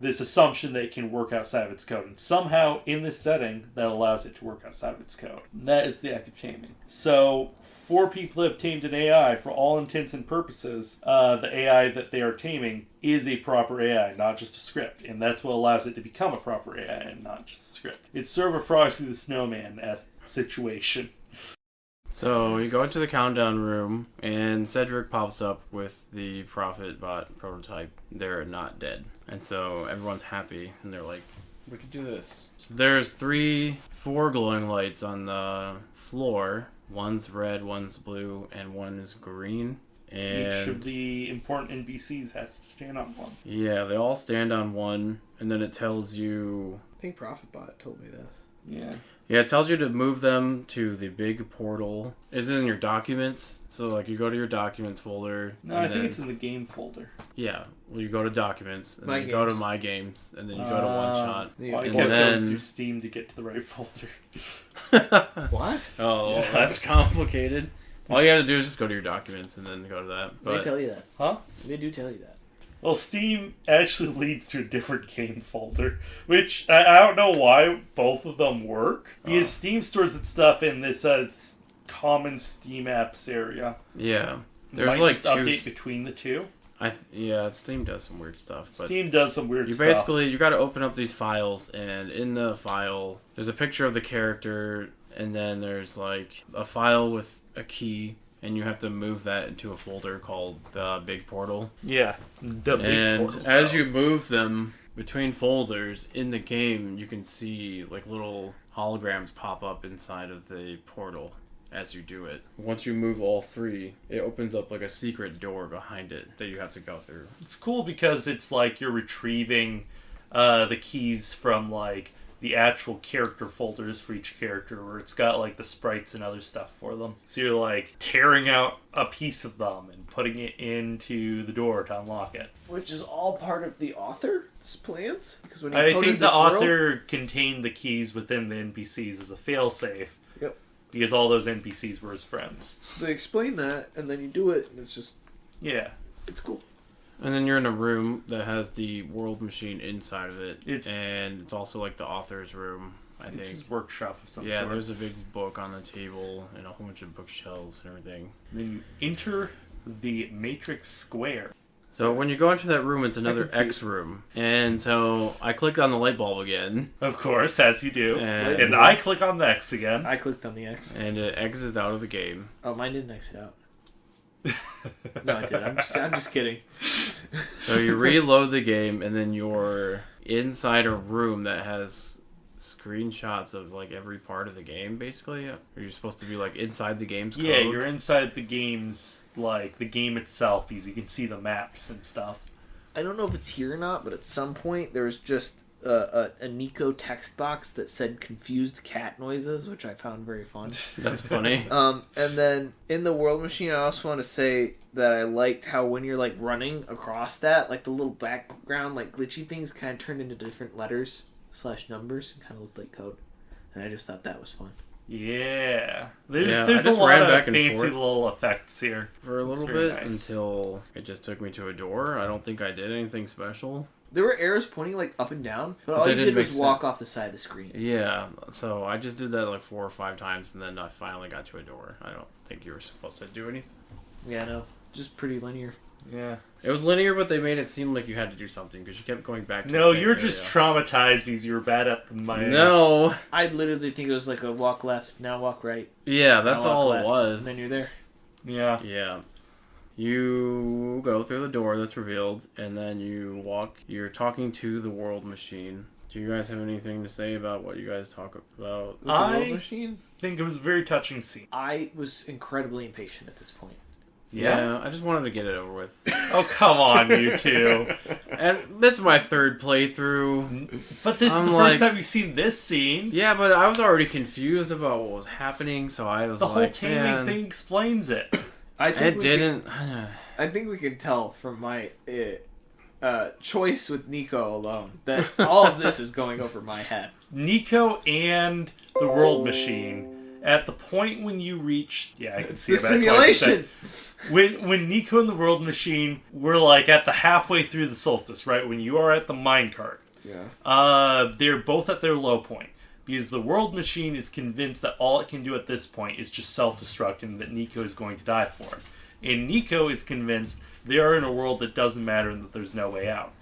this assumption that it can work outside of its code. And somehow in this setting, that allows it to work outside of its code. And that is the act of taming. So, for people that have tamed an AI, for all intents and purposes, the AI that they are taming is a proper AI, not just a script. And that's what allows it to become a proper AI and not just a script. It's sort of a Frosty the Snowman-esque situation. So you go into the countdown room, and Cedric pops up with the Prophet bot prototype. They're not dead. And so everyone's happy, and they're like, we could do this. So there's 4 glowing lights on the floor. One's red, one's blue, and one is green. And Each of the important NPCs has to stand on one. yeah, they all stand on one, and then it tells you... I think Prophetbot told me this. Yeah. Yeah, it tells you to move them to the big portal. Is it in your documents? So, you go to your documents folder. No, and I think then- it's in the game folder. Yeah, well, you go to documents, and My then you go to Games. My Games, and then you go to OneShot. Yeah. Well, I And kept then- going through Steam to get to the right folder. What? Oh, Yeah. that's complicated. All you have to do is just go to your documents and then go to that. They But tell you that. Huh? They do tell you that. Well, Steam actually leads to a different game folder, which I don't know why both of them work. Because Steam stores its stuff in this common Steam apps area. yeah, there's Might like just 2. update between the two. Yeah, Steam does some weird stuff. But Steam does some weird you stuff. you got to open up these files, and in the file, there's a picture of the character, and then there's a file with a key. And you have to move that into a folder called the Big Portal. Yeah, the big And portal as cell. you move them between folders in the game, you can see little holograms pop up inside of the portal as you do it. Once you move all 3, it opens up a secret door behind it that you have to go through. It's cool because it's you're retrieving the keys from the actual character folders for each character, where it's got like the sprites and other stuff for them. So you're like tearing out a piece of them and putting it into the door to unlock it. Which is all part of the author's plans? Because when he I coded think the this world- author contained the keys within the NPCs as a failsafe. Yep. Because all those NPCs were his friends. So they explain that, and then you do it, and it's just... Yeah. It's cool. And then you're in a room that has the world machine inside of it. And it's also like the author's room, I think. It's his workshop of some sort. Yeah, there's a big book on the table and a whole bunch of bookshelves and everything. Then you enter the Matrix Square. So when you go into that room, it's another can see X room. And so I clicked on the light bulb again. Of course, as you do. And I click on the X again. I clicked on the X. And it exits out of the game. Oh, mine didn't exit out. No, I did. I'm just kidding. So you reload the game, and then you're inside a room that has screenshots of like every part of the game, basically. Or you're supposed to be like inside the game's code. Yeah, you're inside the game's, like, the game itself, because you can see the maps and stuff. I don't know if it's here or not, but at some point there was just a Nico text box that said confused cat noises, which I found very fun. That's funny. And then in the world machine, I also want to say that I liked how when you're like running across that, like the little background, like glitchy things kind of turned into different letters / numbers and kind of looked like code. And I just thought that was fun. Yeah. I There's a just lot ran of back and fancy forth little effects here. For a It's little very bit nice. until it just took me to a door. I don't think I did anything special. There were arrows pointing like up and down, but all they you did didn't was make walk sense. off the side of the screen. Yeah, so I just did that like 4 or 5 times, and then I finally got to a door. I don't think you were supposed to do anything. Yeah, no, just pretty linear. Yeah. It was linear, but they made it seem like you had to do something because you kept going back to No, the same you're just area. traumatized because you were bad at the mice. No. I literally think it was like a walk left, now walk right. Yeah, that's now walk all left, it was. And then you're there. Yeah. Yeah. You go through the door that's revealed, and then you walk. You're talking to the world machine. Do you guys have anything to say about what you guys talk about? With the world machine, I think it was a very touching scene. I was incredibly impatient at this point. Yeah, I just wanted to get it over with. Oh, come on, you two. And this is my 3rd playthrough. But this is I'm the like- first time you've seen this scene. Yeah, but I was already confused about what was happening, so I was The like, whole taming man, thing explains it. I think it didn't. I think we can tell from my choice with Nico alone that all of this is going over my head. Nico and the World Machine. At the point when you reach, I can It's see the about it twice a simulation. second. When Nico and the World Machine were like at the halfway through the solstice, right? When you are at the minecart, they're both at their low point because the World Machine is convinced that all it can do at this point is just self-destruct and that Nico is going to die for it. And Nico is convinced they are in a world that doesn't matter and that there's no way out.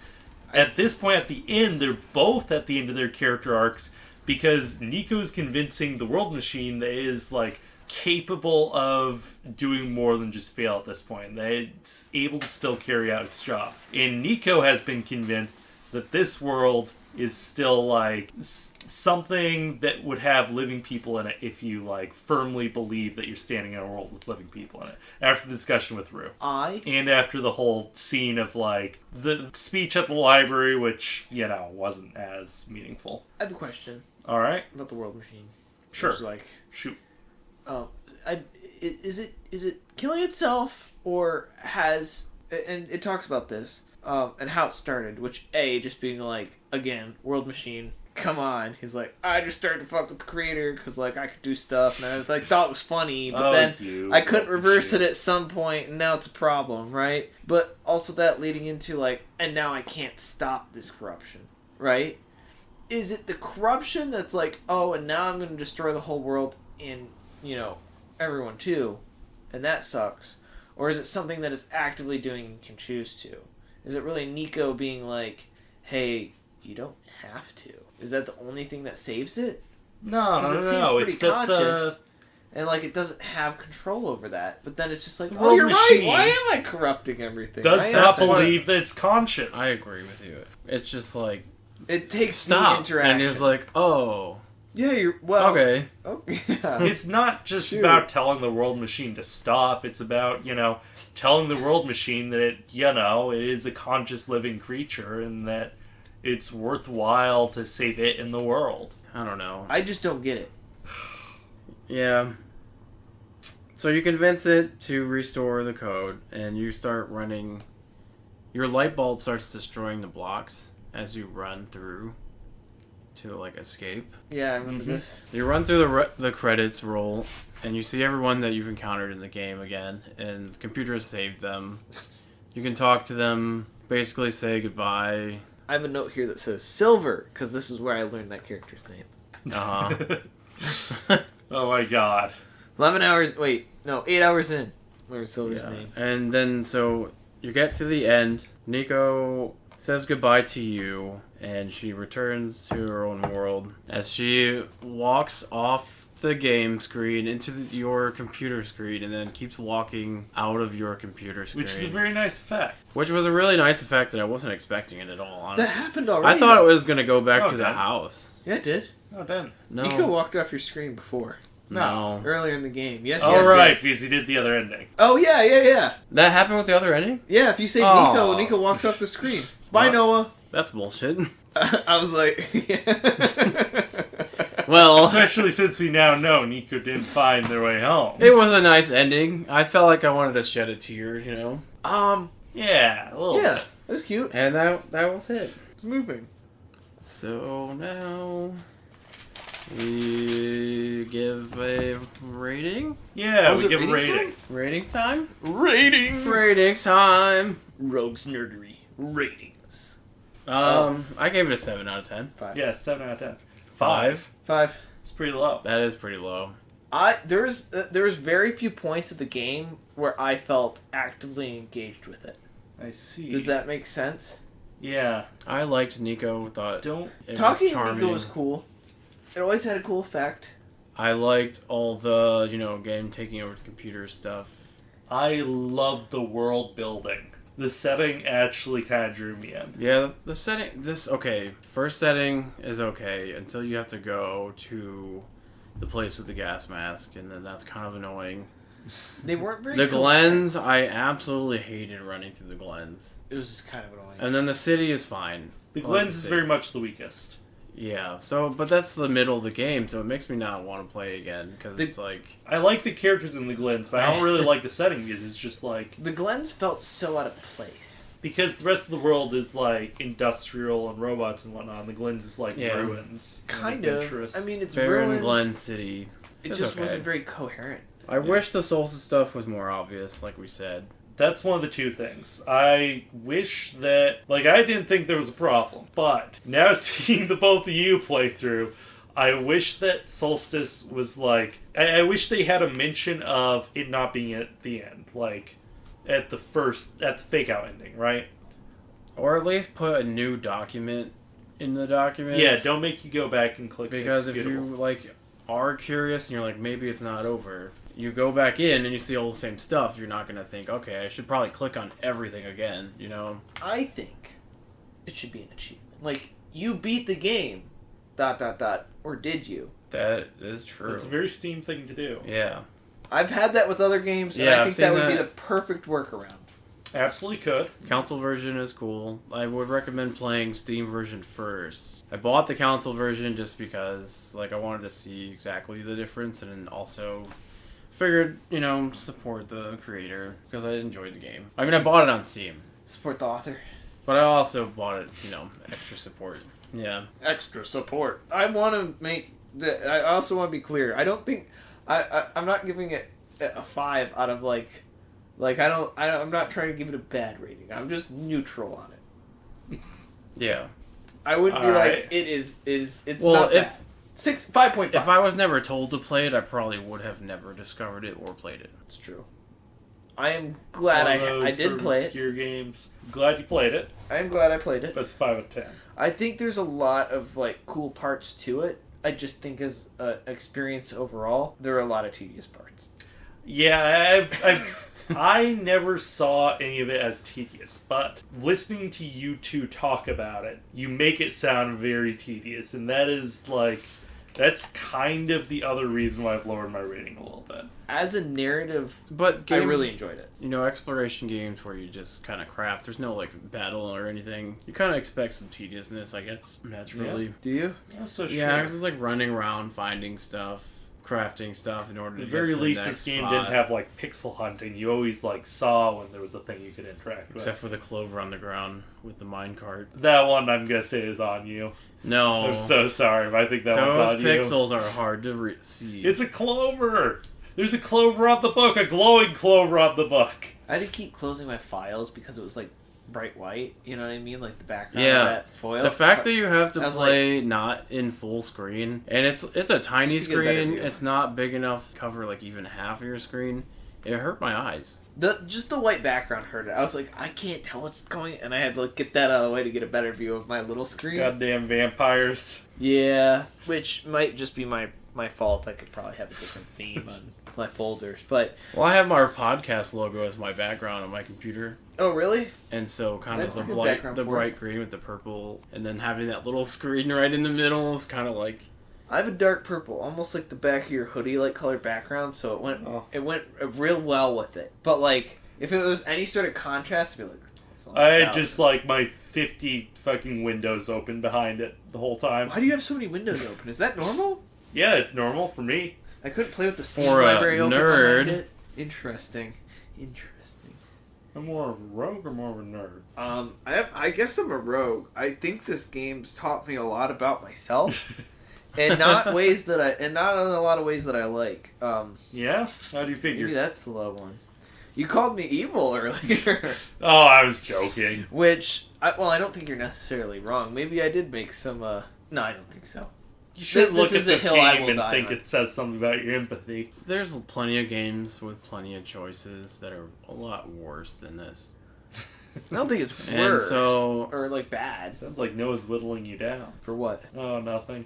At this point, at the end, they're both at the end of their character arcs because Nico's convincing the World Machine that it is like capable of doing more than just fail at this point. That it's able to still carry out its job. And Nico has been convinced that this world is still like something that would have living people in it if you like firmly believe that you're standing in a world with living people in it. After the discussion with Rue. And after the whole scene of like the speech at the library, which, wasn't as meaningful. I have a question Alright. about the world machine. Sure. It's like, Shoot. is it killing itself, or has, and it talks about this, and how it started, which just being like, again, world machine, come on. He's like, I just started to fuck with the creator because like I could do stuff, and I was like thought it was funny, but then I couldn't reverse it at some point, and now it's a problem, right? But also that leading into like, and now I can't stop this corruption, right? Is it the corruption that's like, oh, and now I'm going to destroy the whole world and, everyone too, and that sucks? Or is it something that it's actively doing and can choose to? Is it really Nico being like, hey, you don't have to? Is that the only thing that saves it? No. 'Cause it seems pretty It's that conscious, and like it doesn't have control over that. But then it's just like, The oh, world you're machine right. Why am I corrupting everything? does I not am- believe that it's conscious. I agree with you. It's just like, It takes stop. the interaction. And he's like, oh, yeah, you're well. okay. Oh, yeah. It's not just Shoot. about telling the World Machine to stop. It's about, telling the World Machine that it is a conscious living creature and that it's worthwhile to save it in the world. I don't know. I just don't get it. Yeah. So you convince it to restore the code, and you start running. Your light bulb starts destroying the blocks as you run through to like escape. Yeah, I remember this. You run through the credits roll, and you see everyone that you've encountered in the game again, and the computer has saved them. You can talk to them, basically say goodbye. I have a note here that says Silver, because this is where I learned that character's name. Oh my god. 11 hours, 8 hours in. Learned Silver's name. And then, so, you get to the end. Nico says goodbye to you, and she returns to her own world. As she walks off the game screen into your computer screen, and then keeps walking out of your computer screen. Which is a very nice effect. Which was a really nice effect, and I wasn't expecting it at all, honestly. That happened already. I thought it was going to go back to the okay. house. Yeah, it did. Oh, done. No. Nico walked off your screen before. No. Earlier in the game. Yes, Oh, yes, right, yes. because he did the other ending. Oh, yeah. That happened with the other ending? Yeah, if you save Oh. Nico walks off the screen. Bye, What? Noah. That's bullshit. I was like... Well, Especially since we now know Nico didn't find their way home. it was a nice ending. I felt like I wanted to shed a tear, you know? Yeah, a little Yeah, bit. it was cute. And that was it. It's moving. So now we give a rating. Yeah, Was we it give a ratings rating. Ratings time? Ratings. Ratings time. Rogues Nerdery. Ratings. I gave it a 7 out of 10. 5. Yeah, 7 out of 10. 5. 5. It's pretty low. That is pretty low. There was very few points of the game where I felt actively engaged with it. I see. Does that make sense? Yeah. I liked Nico. Thought Don't... it Talking was to charming. Nico was cool. It always had a cool effect. I liked all the, game taking over the computer stuff. I love the world building. The setting actually kind of drew me in. Yeah, the setting, first setting is okay until you have to go to the place with the gas mask, and then that's kind of annoying. They weren't very The cool. glens, I absolutely hated running through the glens. It was just kind of annoying. And then the city is fine. The I like Glens is city. very much the weakest. Yeah, but that's the middle of the game, so it makes me not want to play again, because it's like... I like the characters in the Glens, but I don't really like the setting because it's just like... The glens felt so out of place. Because the rest of the world is like industrial and robots and whatnot, and the Glens is like Yeah. ruins. and Kind of. adventurous. I mean, it's Barren ruins. Glen City. It It's just okay. wasn't very coherent. I wish the Solstice stuff was more obvious, like we said. That's one of the two things. I wish that... Like, I didn't think there was a problem, but now seeing the both of you play through, I wish that Solstice was like... I wish they had a mention of it not being at the end. Like, at the fake out ending, right? Or at least put a new document in the documents. Yeah, don't make you go back and click Because if you, executable. are curious and you're like, maybe it's not over, you go back in and you see all the same stuff, you're not going to think, okay, I should probably click on everything again, I think it should be an achievement. Like, you beat the game, ... or did you? That is true. It's a very Steam thing to do. Yeah. I've had that with other games, and Yeah, I I've think that seen would be that. the perfect workaround. Absolutely could. Console version is cool. I would recommend playing Steam version first. I bought the console version just because, I wanted to see exactly the difference, and then also figured, support the creator, because I enjoyed the game. I mean, I bought it on Steam, Support the author. but I also bought it, extra support. Yeah. Extra support. I want to make... I also want to be clear. I don't think... I'm not giving it a 5 out of, I'm not trying to give it a bad rating. I'm just neutral on it. Yeah. I wouldn't be Alright. like, it's Well, not if- bad. 5.5. If I was never told to play it, I probably would have never discovered it or played it. It's true. I am glad It's one of I those sort did of play it. obscure games. Glad you played it. I am glad I played it. But it's 5 out of 10. I think there's a lot of cool parts to it. I just think as an experience overall, there are a lot of tedious parts. Yeah, I never saw any of it as tedious, but listening to you two talk about it, you make it sound very tedious, and that is That's kind of the other reason why I've lowered my rating a little bit. As a narrative, But games, I really enjoyed it. You know, exploration games where you just kind of craft. There's no like battle or anything. You kind of expect some tediousness, I guess, naturally. Yeah. Do you? That's so true. Yeah, it's like running around, finding stuff, crafting stuff in order to At the get very to the least, next this game spot. didn't have like pixel hunting. You always like saw when there was a thing you could interact with. Except for the clover on the ground with the minecart. That one, I'm gonna say, is on you. No. I'm so sorry, but I think that one's Those on you. pixels are hard to see. It's a clover. There's a clover on the book, a glowing clover on the book. I had to keep closing my files because it was like bright white. You know what I mean? Like the background Yeah. of that foil. The fact that you have to I was play not in full screen, and it's a tiny Just to get a better screen. view. It's not big enough to cover like even half of your screen. It hurt my eyes. Just the white background hurt it. I was like, I can't tell what's going, and I had to like, get that out of the way to get a better view of my little screen. Goddamn vampires. Yeah, which might just be my fault. I could probably have a different theme on my folders, but Well, I have our podcast logo as my background on my computer, oh really? and so kind That's a of good the background the for bright green with the purple, and then having that little screen right in the middle is kind of like. I have a dark purple, almost like the back of your hoodie, like colored background. So it went real well with it. But like, if it was any sort of contrast, I'd be like, "Oh, I had just like my 50 fucking windows open behind it the whole time. why do you have so many windows open? Is that normal? Yeah, it's normal for me. I couldn't play with the Steam For a library open nerd. behind it. Interesting. I'm more of a rogue or more of a nerd? I guess I'm a rogue. I think this game's taught me a lot about myself, and not in a lot of ways that I like. Yeah? How do you figure? Maybe that's the low one. You called me evil earlier, Oh, I was joking. which I don't think you're necessarily wrong. Maybe I did make some. No, I don't think so. You should This look is at a this hill I game will and die think on. it says something about your empathy. There's plenty of games with plenty of choices that are a lot worse than this. I don't think it's And worse so, or like bad. Sounds like Noah's whittling you down. For what? Oh, nothing.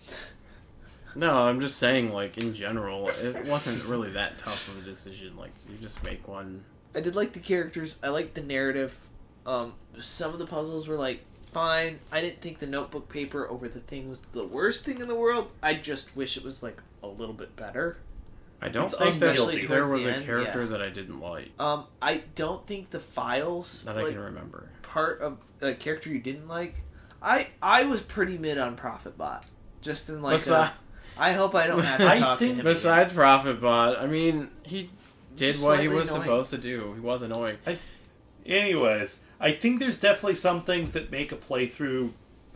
no, I'm just saying, like, in general, it wasn't really that tough of a decision. Like, you just make one. I did like the characters. I liked the narrative. Some of the puzzles were like fine. I didn't think the notebook paper over the thing was the worst thing in the world. I just wish it was like a little bit better. I don't It's think that unwieldy. there Towards was the a end, character yeah. that I didn't like I don't think the files that I can remember. part of a character you didn't like. I was pretty mid on Profitbot. Just in like I hope I don't have to I talk to think him. Besides Profitbot, I mean, he did what he Slightly was annoying. supposed to do. He was annoying. Anyways, I think there's definitely some things that make a playthrough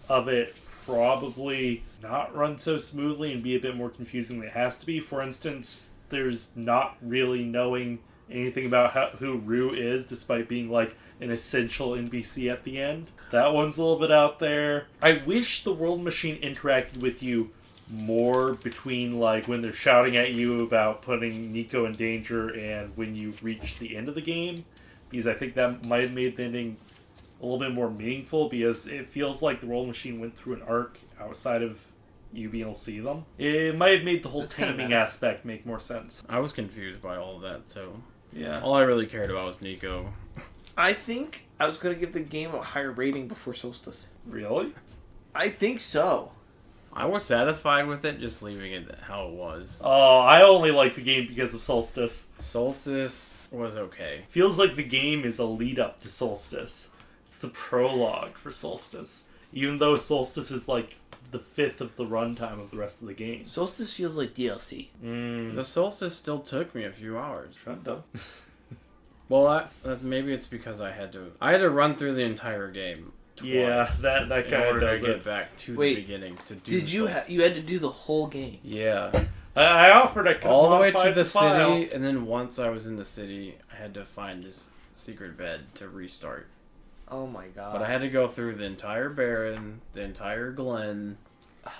of it probably not run so smoothly and be a bit more confusing than it has to be. For instance, there's not really knowing anything about who Rue is, despite being like an essential NPC at the end. That one's a little bit out there. I wish the World Machine interacted with you more between like when they're shouting at you about putting Nico in danger and when you reach the end of the game, because I think that might have made the ending a little bit more meaningful, because it feels like the World Machine went through an arc outside of you being able to see them. It might have made the whole That's kinda taming meta. aspect make more sense. I was confused by all of that, so Yeah. all I really cared about was Nico. I think I was gonna give the game a higher rating before Solstice. Really? I think so. I was satisfied with it, just leaving it how it was. Oh, I only like the game because of Solstice. Solstice was okay. Feels like the game is a lead up to Solstice. It's the prologue for Solstice. Even though Solstice is like the fifth of the runtime of the rest of the game. Solstice feels like DLC. The Solstice still took me a few hours. Shut up. Well, maybe it's because I had to run through the entire game. Twice Yeah, that in kinda order does to get it. back to Wait, the beginning to do. Did you Solstice. you had to do the whole game? Yeah, I offered I could all the way modify to the file. city, and then once I was in the city, I had to find this secret bed to restart. Oh my god. But I had to go through the entire Baron, the entire Glen,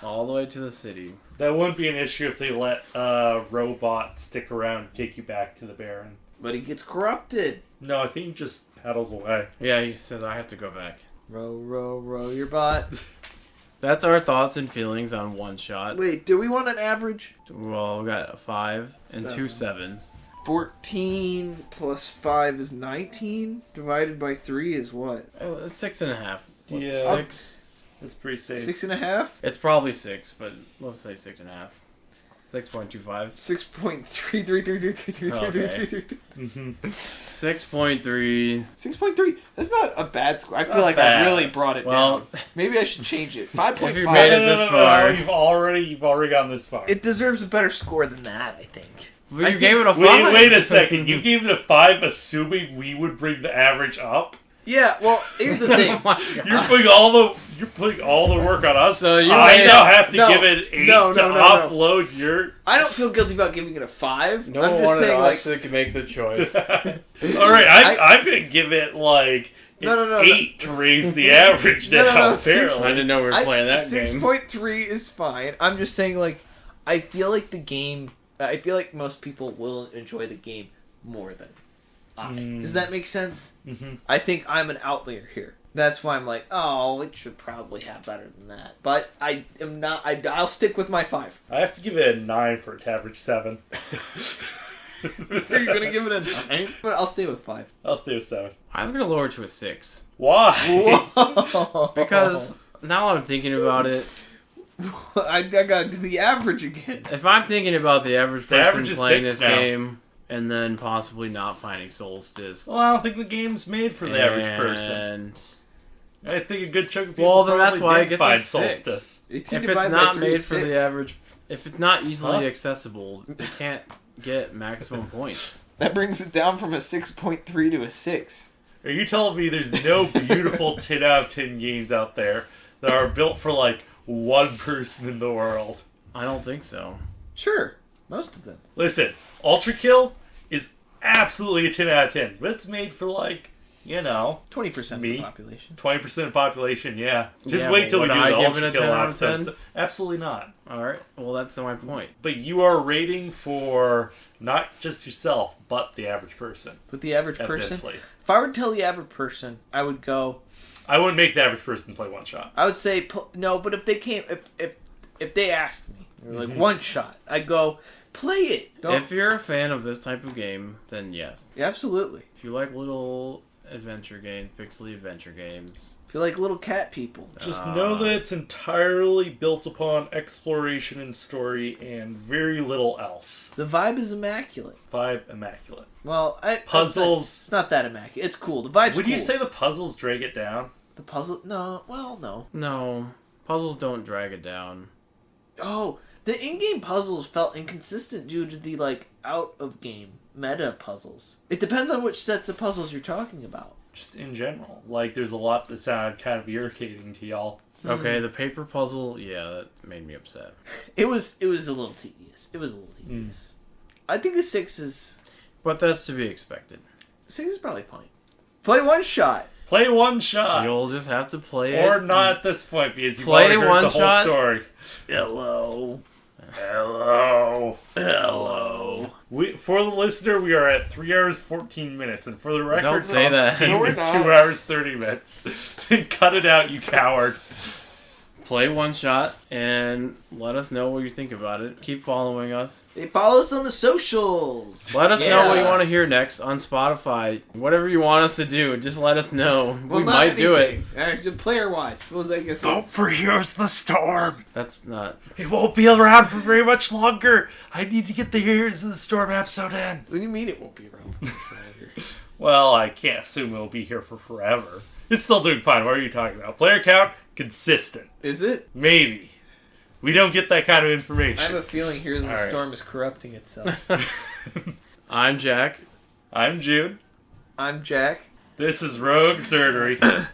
all the way to the city. That wouldn't be an issue if they let Robot stick around and take you back to the Baron. But he gets corrupted. No, I think he just paddles away. Yeah, he says I have to go back. Row your bot. That's our thoughts and feelings on OneShot. Wait, do we want an average? Well, we got a 5 and 2 7. 7s. 14 plus 5 is 19. Divided by 3 is what? 6.5. Yeah. 6. That's pretty safe. 6.5? It's probably 6, but let's say 6.5. 6.25. 6.333333333. 6.3. 6.3. That's not a bad score. I feel Not like bad. I really brought it Well, down. Maybe I should change it. 5.5. If you made it this far. You've already gone this far. It deserves a better score than that, I think. Well, you gave it a 5. Wait a second. You gave it a 5, assuming we would bring the average up. Yeah, well, here's the thing. Oh my God. You're putting all the work on us. So you I made now it- have to no, give it an 8 no, to no, no. upload your. I don't feel guilty about giving it a 5. No I'm one just wanted saying, us like, to make the choice. All right, I'm gonna give it like an 8 to raise the average now. No, Apparently, I didn't know we were playing that game. 6.3 is fine. I'm just saying, like, I feel like most people will enjoy the game more than I. Does that make sense? Mm-hmm. I think I'm an outlier here. That's why I'm like, oh, it should probably have better than that. But I am not. I'll stick with my 5. I have to give it a 9 for it to average 7. Are you gonna give it a 9? But I'll stay with 5. I'll stay with 7. I'm going to lower it to a 6. Why? Whoa. Because now I'm thinking about it. I gotta do the average again. If I'm thinking about the average The person average is playing 6 this now. game and then possibly not finding Solstice. Well, I don't think the game's made for the average person. And I think a good chunk of people well, then probably that's why it did gets find a 6. Solstice. 18 if it's divided by not 3 made is for 6. the average, if it's not easily Huh? accessible, it can't get maximum points. That brings it down from a 6.3 to a 6. Are you telling me there's no beautiful 10 out of 10 games out there that are built for like one person in the world? I don't think so. Sure, most of them. Listen, Ultra Kill is absolutely a 10 out of 10, but it's made for like, 20% of Me? the population. 20% of the population, yeah. Just Yeah, wait till we would do I the give it Ultra a Kill 10 out of 10? episodes. Absolutely not. All right. Well, that's my point. But you are rating for not just yourself, but the average person. With the average person, Evidently. if I were to tell the average person, I would go. I wouldn't make the average person play OneShot. I would say no, but if they came, if they asked me, they're like Mhm. OneShot, I'd go play it. Don't, If you're a fan of this type of game, then yes. absolutely. If you like little adventure games, pixely adventure games, If you like little cat people, Just know that it's entirely built upon exploration and story and very little else. the vibe is immaculate. Vibe immaculate. Well, Puzzles. It's not that immaculate. It's cool. The vibe's Would cool. you say the puzzles drag it down? the puzzle? No. Well, no. no, puzzles don't drag it down. Oh, the in-game puzzles felt inconsistent due to the out-of-game meta puzzles. It depends on which sets of puzzles you're talking about. Just in general. Like, there's a lot that sounded kind of irritating to y'all. Okay, the paper puzzle, yeah, that made me upset. It was a little tedious. I think a 6 is But that's to be expected. probably fine. Play OneShot. Play OneShot! You'll just have to play it. Or not at this point, because you've Play already heard the whole OneShot. story. Hello. Hello. Hello. For the listener, we are at 3 hours 14 minutes, and for the record, Don't say that. team No, we're is 2 not. hours 30 minutes. Cut it out, you coward. Play OneShot and let us know what you think about it. Keep following us. They follow us on the socials. Let us know what you Yeah. want to hear next on Spotify. Whatever you want us to do, just let us know. Well, we not might do it. anything. Actually, player watch. Well, I guess Vote for Here's the Storm. That's not. It won't be around for very much longer. I need to get the Here's the Storm episode in. What do you mean it won't be around? Well, I can't assume it'll be here for forever. It's still doing fine. What are you talking about? Player count? Consistent. Is it? Maybe. We don't get that kind of I have information. a feeling Here's the All right. Storm is corrupting itself. I'm Jack. I'm Jude. I'm Jack. This is Rogue's Nerdery.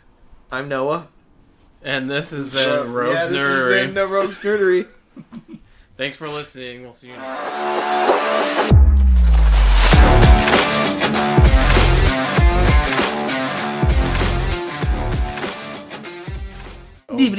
I'm Noah. And this has been Rogue's yeah, this Nerdery. has been the Rogue's Nerdery. Thanks for listening. We'll see you next time. Deep.